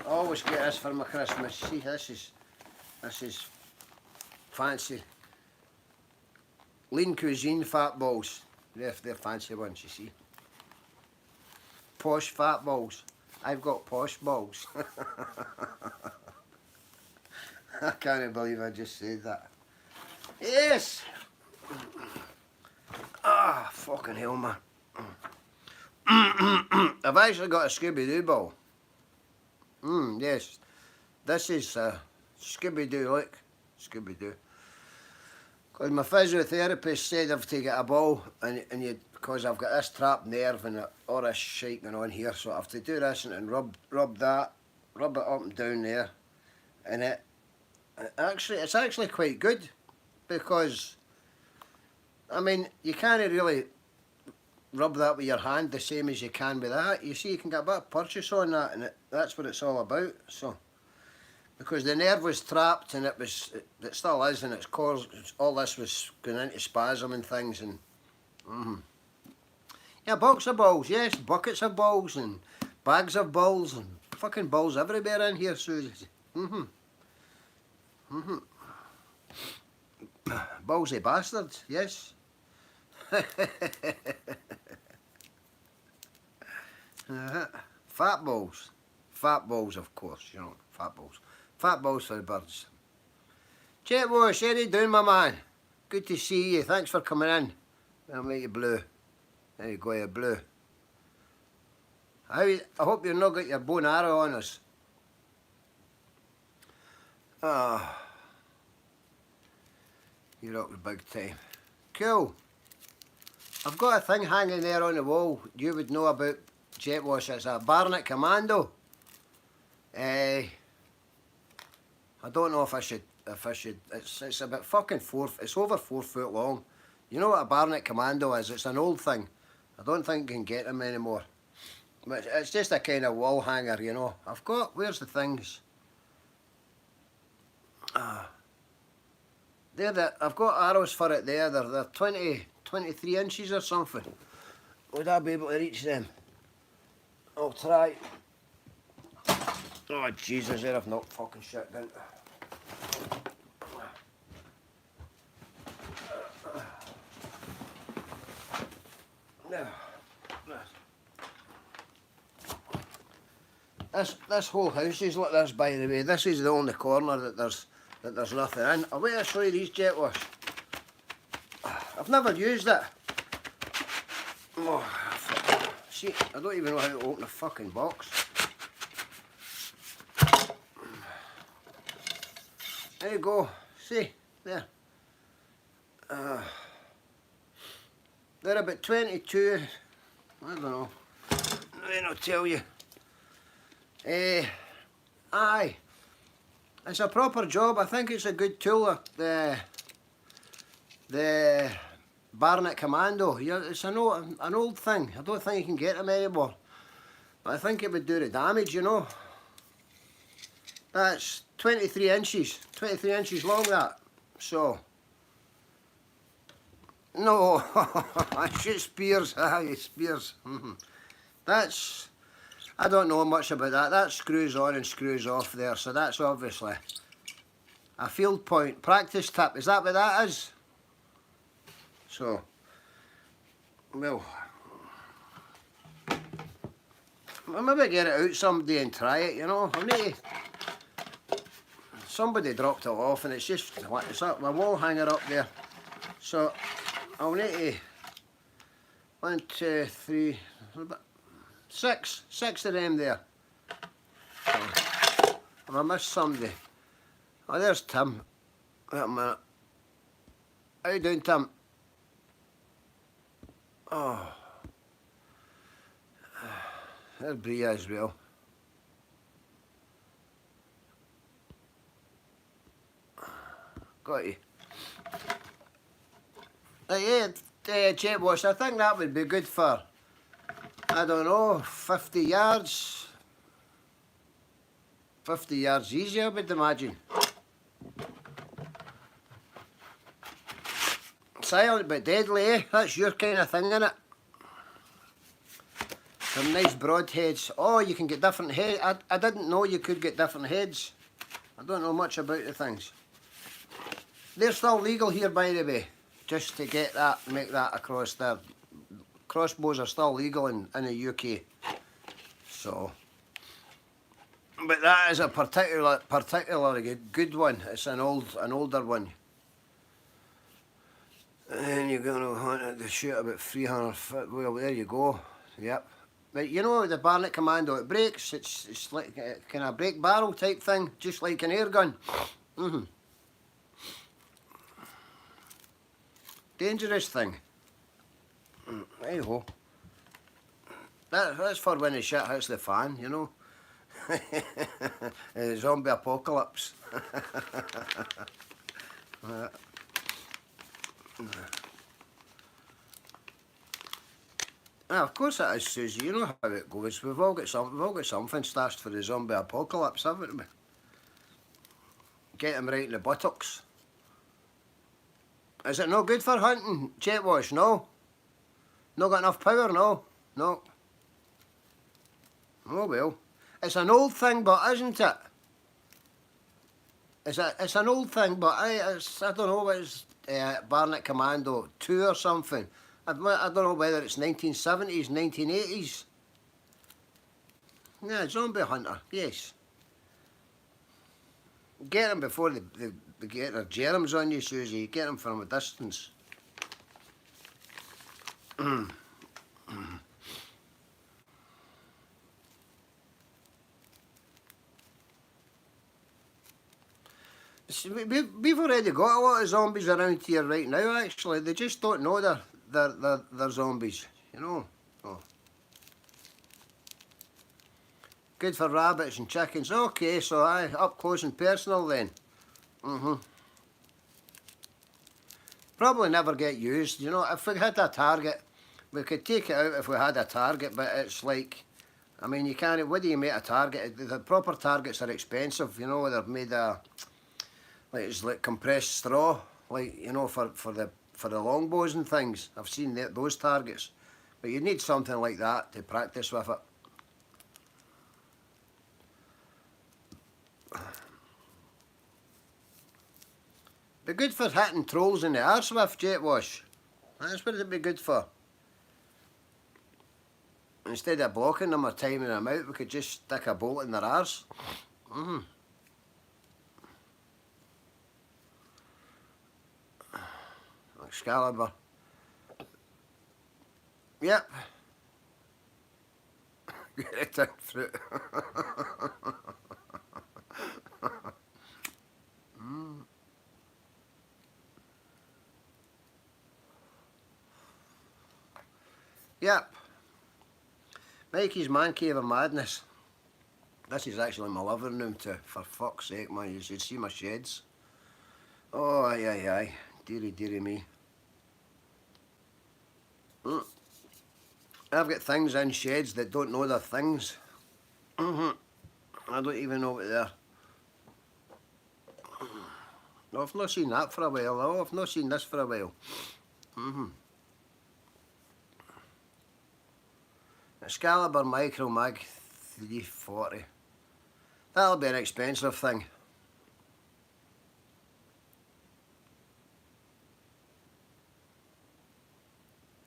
always get this for my Christmas. See, this is fancy. Lean Cuisine fat balls. They're fancy ones, you see. Posh fat balls. I've got posh balls. I can't believe I just said that. Yes! Ah, fucking hell, man. I've actually got a Scooby-Doo ball. Yes. This is Scooby-Doo, look. Scooby-Doo. Because my physiotherapist said I've to get a ball, because I've got this trapped nerve and all this shit going on here, so I have to do this and rub it up and down there, and it's actually quite good, because I mean you can't really rub that with your hand the same as you can with that. You see, you can get a bit of purchase on that, and that's what it's all about. So. Because the nerve was trapped and it still is, and it's caused, all this was going into spasm and things, and yeah, box of balls, yes, buckets of balls and bags of balls and fucking balls everywhere in here, Susie. Ballsy bastards, yes. Fat balls, of course, you know, fat balls. Fat balls for the birds. Chet Wash, how you doing, my man? Good to see you. Thanks for coming in. I'll make you blue. There you go, you're blue. I hope you've not got your bow and arrow on us. Oh, you're up with big time. Cool. I've got a thing hanging there on the wall you would know about jet wash. It's a Barnett Commando. I don't know if I should, it's about fucking it's over 4 foot long. You know what a Barnett Commando is? It's an old thing. I don't think you can get them anymore. But it's just a kind of wall hanger, you know. I've got, where's the things? I've got arrows for it there. They're 23 inches or something. Would I be able to reach them? I'll try. Oh Jesus, there I've knocked fucking shit down. This whole house is like this, by the way. This is the only corner that there's nothing in. I'll wait to show you these jet wash. I've never used it. Oh, see, I don't even know how to open a fucking box. There you go. See, there. They're about 22. I don't know. Then I'll tell you. Aye. It's a proper job. I think it's a good tool. The Barnett Commando. Yeah, it's an old thing. I don't think you can get them anymore. But I think it would do the damage, you know. That's 23 inches. 23 inches long, that. So. No. I shoot spears. Aye, spears. That's. I don't know much about that. That screws on and screws off there. So that's obviously a field point. Practice tip. Is that what that is? So, well, I'll maybe get it out someday and try it, you know. I'll need to, somebody dropped it off and it's just, it's up, my wall hanger up there. So, I'll need to, 1, 2, 3, 6 of them there. So, if I miss somebody. Oh, there's Tim. Wait a minute. How you doing, Tim? Oh, there's Bria as well. Got you. Yeah, jet wash. I think that would be good for, I don't know, 50 yards. 50 yards easy, I would imagine. Silent but deadly, eh? That's your kind of thing, innit? Some nice broadheads. Oh, you can get different heads. I didn't know you could get different heads. I don't know much about the things. They're still legal here, by the way. Just to get that, make that across there. Crossbows are still legal in the UK. So. But that is a particularly good one. It's an older one. And you're going to hunt to shoot about 300 foot. Well, there you go. Yep. But you know the Barnett Commando, it breaks. It's like a kind of break barrel type thing, just like an air gun. Dangerous thing. There you go. That's for when the shit hits the fan, you know. Zombie apocalypse. Of course it is, Susie. You know how it goes. We've all got something stashed for the zombie apocalypse, haven't we? Get them right in the buttocks. Is it no good for hunting? Jet wash? No. Not got enough power? No. No. Oh well. It's an old thing, but isn't it? It's an old thing, but I don't know. It's Barnett Commando 2 or something. I don't know whether it's 1970s, 1980s. Yeah, zombie hunter, yes. Get them before they get their germs on you, Susie. Get them from a distance. We've already got a lot of zombies around here right now, actually. They just don't know they're zombies, you know. Oh. Good for rabbits and chickens. Okay, so up close and personal then. Probably never get used, you know. If we had a target, we could take it out if we had a target, but it's like, I mean, you can't, what do you make a target? The proper targets are expensive, you know. They're made of, like, it's like compressed straw, like, you know, for the longbows and things. I've seen those targets, but you need something like that to practice with it. Be good for hitting trolls in the arse with jet wash. That's what it'd be good for. Instead of blocking them or timing them out, we could just stick a bolt in their arse. Excalibur. Yep. Get it out fruit. Yep. Mikey's Man Cave of Madness. This is actually my living room too, for fuck's sake, man. You should see my sheds. Oh, aye, aye, aye. Dearie, dearie me. I've got things in sheds that don't know they're things. I don't even know what they're. No, I've not seen that for a while. No, I've not seen this for a while. Excalibur Micro Mag 340. That'll be an expensive thing.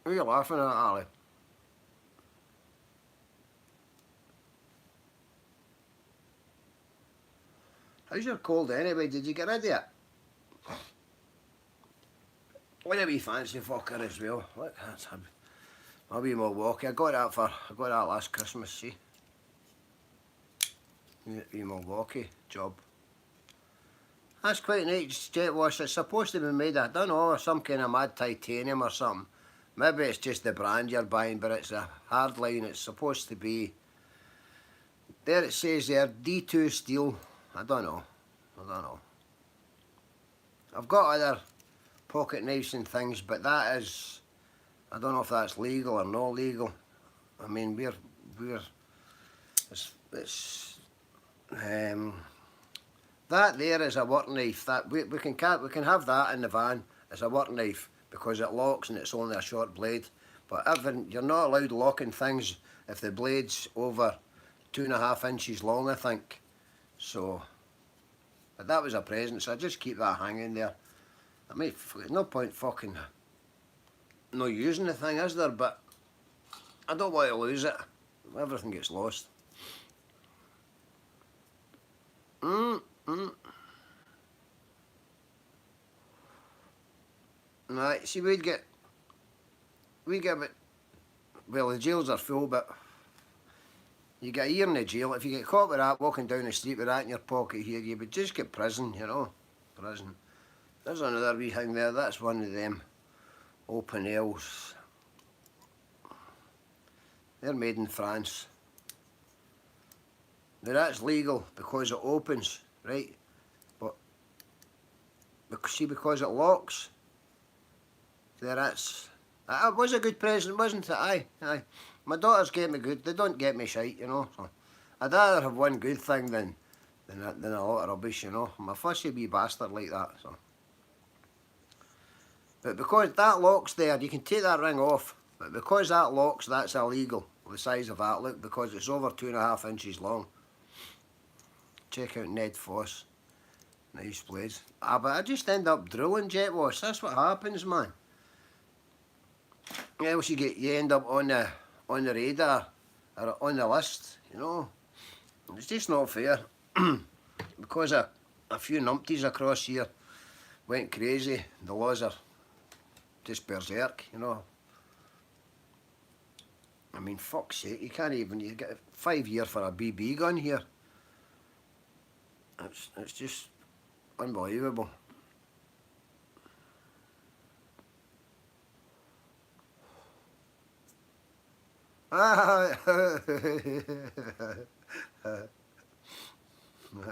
Who are you laughing at, Ali? How's your cold anyway? Did you get rid of it? What a wee fancy fucker as well. Look, that's him. My wee Milwaukee. I got that last Christmas, see? Wee Milwaukee job. That's quite nice jet wash. It's supposed to be made of, I don't know, some kind of mad titanium or something. Maybe it's just the brand you're buying, but it's a hard line. It's supposed to be, there it says there, D2 steel. I don't know. I've got other pocket knives and things, but that is, I don't know if that's legal or not legal. I mean, that there is a work knife. That we can have that in the van as a work knife because it locks and it's only a short blade. But you're not allowed locking things if the blade's over 2.5 inches long, I think. So, but that was a present, so I just keep that hanging there. I mean, there's no point fucking not using the thing, is there? But I don't want to lose it. Everything gets lost. Right, see, we get a bit, well, the jails are full, but you get a year in the jail. If you get caught with that, walking down the street with that in your pocket here, you would just get prison, you know, prison. There's another wee thing there, that's one of them open L's. They're made in France. Now that's legal because it opens, right? But see, because it locks, there that's. It was a good present, wasn't it? Aye, aye. My daughters get me good. They don't get me shite, you know. So I'd rather have one good thing than a lot of rubbish, you know. I'm a fussy wee bastard like that. So, but because that locks there, you can take that ring off. But because that locks, that's illegal. The size of that, look, because it's over 2.5 inches long. Check out Ned Foss. Nice blades. But I just end up drilling jet wash. That's what happens, man. Else you end up on the radar or on the list, you know. It's just not fair. Because a few numpties across here went crazy. The laws are just berserk, you know. I mean, fuck's sake, you can't even, you get 5 years for a BB gun here. It's just unbelievable.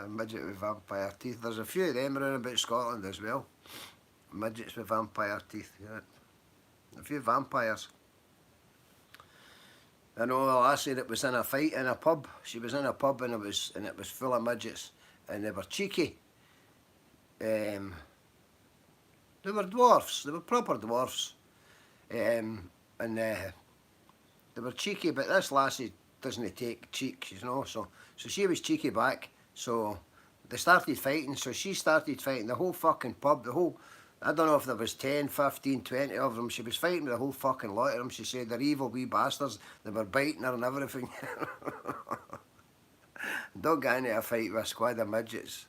Midget with vampire teeth. There's a few of them around about Scotland as well. Midgets with vampire teeth, yeah. A few vampires. I know a lassie that was in a fight in a pub. She was in a pub and it was full of midgets and they were cheeky. They were dwarfs. They were proper dwarfs. And they were cheeky, but this lassie doesn't take cheeks, you know. So she was cheeky back. So they started fighting. So she started fighting the whole fucking pub. The whole. I don't know if there was 10, 15, 20 of them. She was fighting with a whole fucking lot of them. She said they're evil wee bastards. They were biting her and everything. Don't get into a fight with a squad of midgets.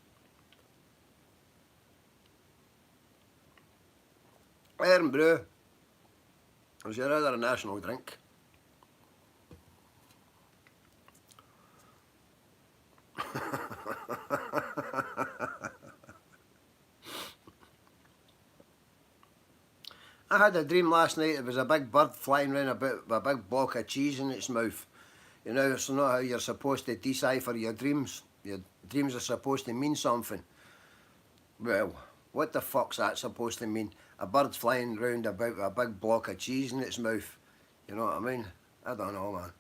Iron brew. Was your other national drink? I had a dream last night. There was a big bird flying around about with a big block of cheese in its mouth. You know, it's not how you're supposed to decipher your dreams. Your dreams are supposed to mean something. Well, what the fuck's that supposed to mean? A bird flying round about with a big block of cheese in its mouth. You know what I mean? I don't know, man.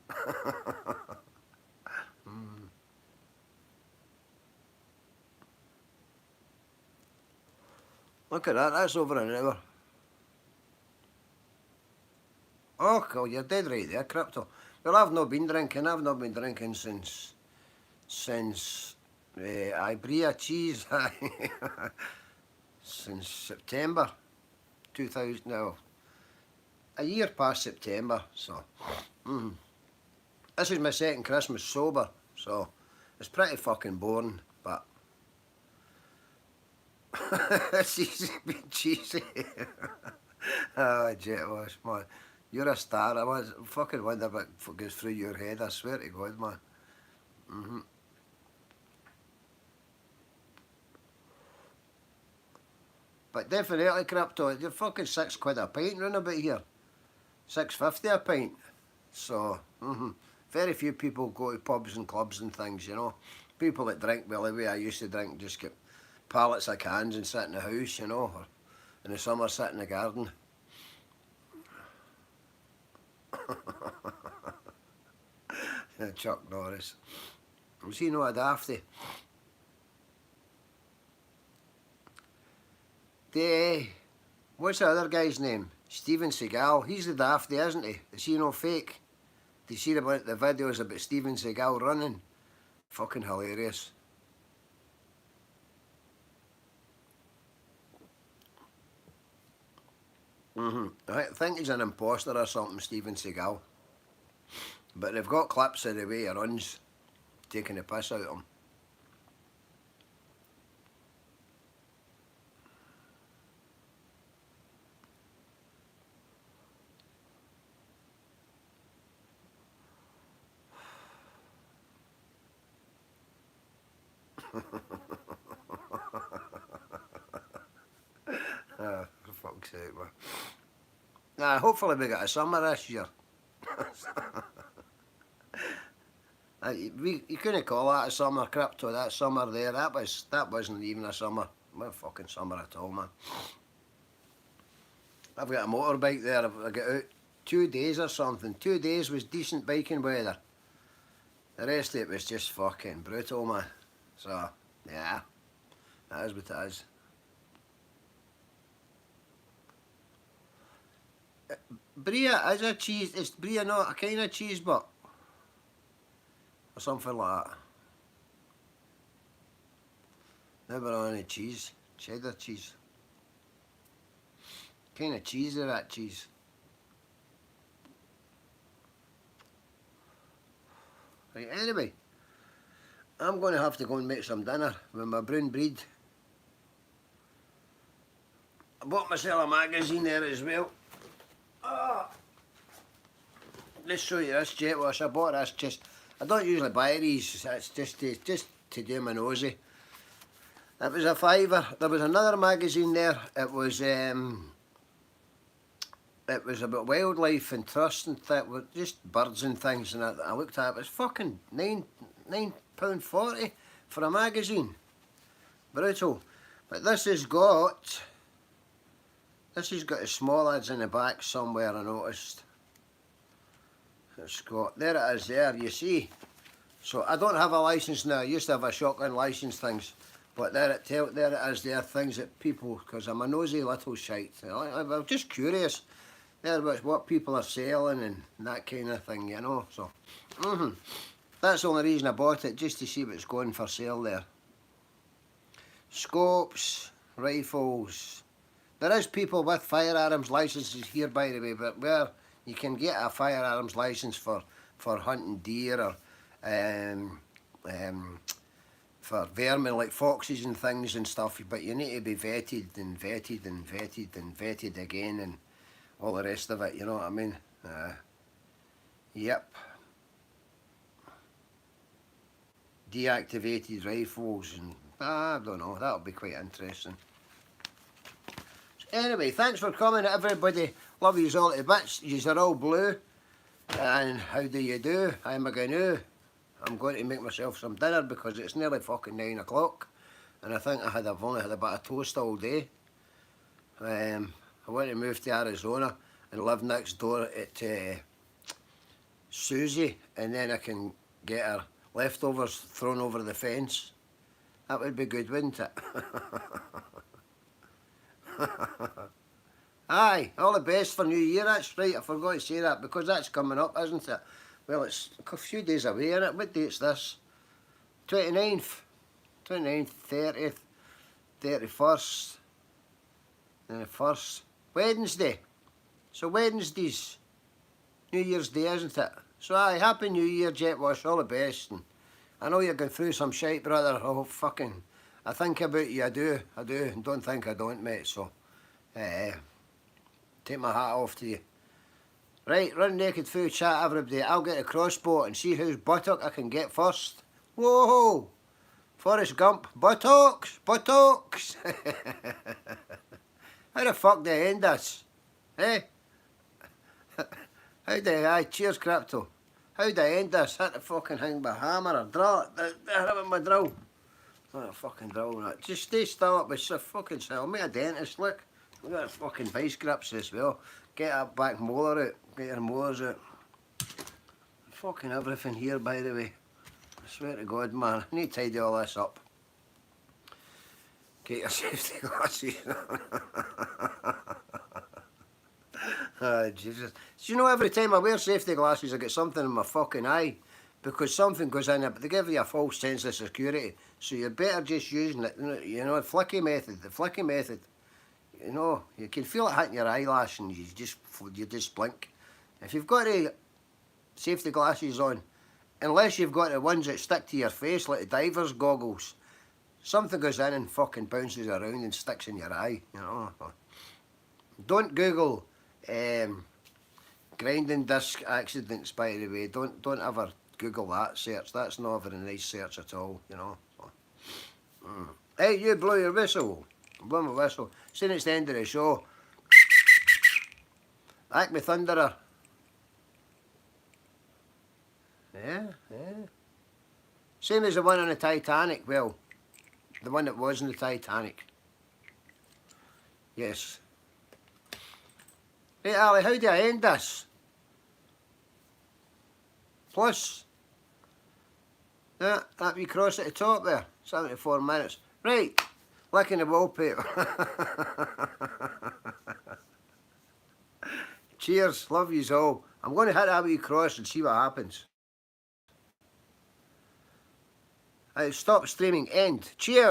Look at that, that's over an hour. Oh, cool, you're dead right there, Crypto. Well, I've not been drinking since Ibria cheese, since September 2000, no, a year past September, so, This is my second Christmas sober, so it's pretty fucking boring, but it's easy being cheesy. Oh, Jet Wash, man. You're a star. I fucking wonder what goes through your head. I swear to God, man. But definitely, Crypto, you're fucking £6 a pint round about here. £6.50 a pint. So, very few people go to pubs and clubs and things, you know. People that drink, well, the way I used to drink, just get pallets of cans and sit in the house, you know, or in the summer sit in the garden. Chuck Norris. Was he not a dafty? What's the other guy's name? Steven Seagal. He's the dafty, isn't he? Is he no fake? Did you see about the videos about Steven Seagal running? Fucking hilarious. I think he's an imposter or something, Steven Seagal. But they've got clips of the way he runs, taking the piss out of him. Oh, for fuck's sake, man. Nah, hopefully we get a summer this year. You couldn't call that a summer, Crypto, that summer there. That wasn't even a summer. What fucking summer at all, man. I've got a motorbike there. I got out 2 days or something. 2 days was decent biking weather. The rest of it was just fucking brutal, man. So, yeah, that is what it is. Brie is a cheese. Is Brie not a kind of cheese, but or something like that? Never on any cheese. Cheddar cheese. Kind of cheese is that cheese? Right, anyway, I'm going to have to go and make some dinner with my brown breed. I bought myself a magazine there as well. Oh. just show you this jet wash. I bought this just. I don't usually buy these. It's just to do my nosy. It was a £5. There was another magazine there. It was about wildlife and trust and that were just birds and things. And I looked at it. It was fucking £9.40 for a magazine. Brutal. But this has got a small ads in the back somewhere, I noticed. It's got, there it is there, you see. So I don't have a licence now. I used to have a shotgun licence things. But there it is there, things that people, because I'm a nosy little shite. I'm just curious. There about what people are selling and that kind of thing, you know. So, that's the only reason I bought it, just to see what's going for sale there. Scopes, rifles. There is people with firearms licences here, by the way, but where you can get a firearms licence for hunting deer or for vermin like foxes and things and stuff, but you need to be vetted and vetted and vetted and vetted again and all the rest of it, you know what I mean? Yep. Deactivated rifles and I don't know, that'll be quite interesting. So anyway, thanks for coming everybody. Love yous all to bits. Yous are all blue. And how do you do? I'm a gnu. I'm going to make myself some dinner because it's nearly fucking 9 o'clock. And I think I've only had a bit of toast all day. I want to move to Arizona and live next door at Susie, and then I can get her leftovers thrown over the fence. That would be good, wouldn't it? Aye, all the best for New Year. That's right, I forgot to say that because that's coming up, isn't it? Well, it's a few days away, isn't it? What date's this? 29th, 30th, 31st, and the 1st. Wednesday. So Wednesday's New Year's Day, isn't it? So aye, Happy New Year, Jet Wash, all the best. And I know you're going through some shite, brother. Oh, fucking, I think about you, I do, and don't think I don't, mate. So, take my hat off to you. Right, run naked food chat, everybody. I'll get a crossbow and see whose buttock I can get first. Whoa! Forrest Gump, buttocks, buttocks. How the fuck do I end this? Eh? How do I, cheers Crypto. How do I end this? Hit the fucking thing with a hammer or drill it. Hit it with my drill. Not a fucking drill that. Just stay still up with some fucking cell. Me a dentist, look. Look at the fucking vice grips as well. Get that back molar out. Get your molars out. Fucking everything here, by the way. I swear to God, man. I need to tidy all this up. Get your safety glasses. Oh, Jesus. Do you know, every time I wear safety glasses I get something in my fucking eye because something goes in it, but they give you a false sense of security. So you're better just using it, you know, the flicky method. You know, you can feel it hitting your eyelash and you just blink. If you've got the safety glasses on, unless you've got the ones that stick to your face like the diver's goggles, something goes in and fucking bounces around and sticks in your eye, you know. Don't Google grinding disc accidents, by the way. Don't ever Google that search. That's not a very nice search at all, you know. Hey, you blow your whistle. Blow my whistle. Soon it's the end of the show. Acme Thunderer. Yeah. Same as the one on the Titanic. Well, the one that was in the Titanic. Yes. Hey Ali, how do I end this? Plus. Yeah, that wee cross at the top there. 74 minutes. Right. Licking the wallpaper. Cheers. Love yous all. I'm going to hit that wee cross and see what happens. Stop streaming. End. Cheers.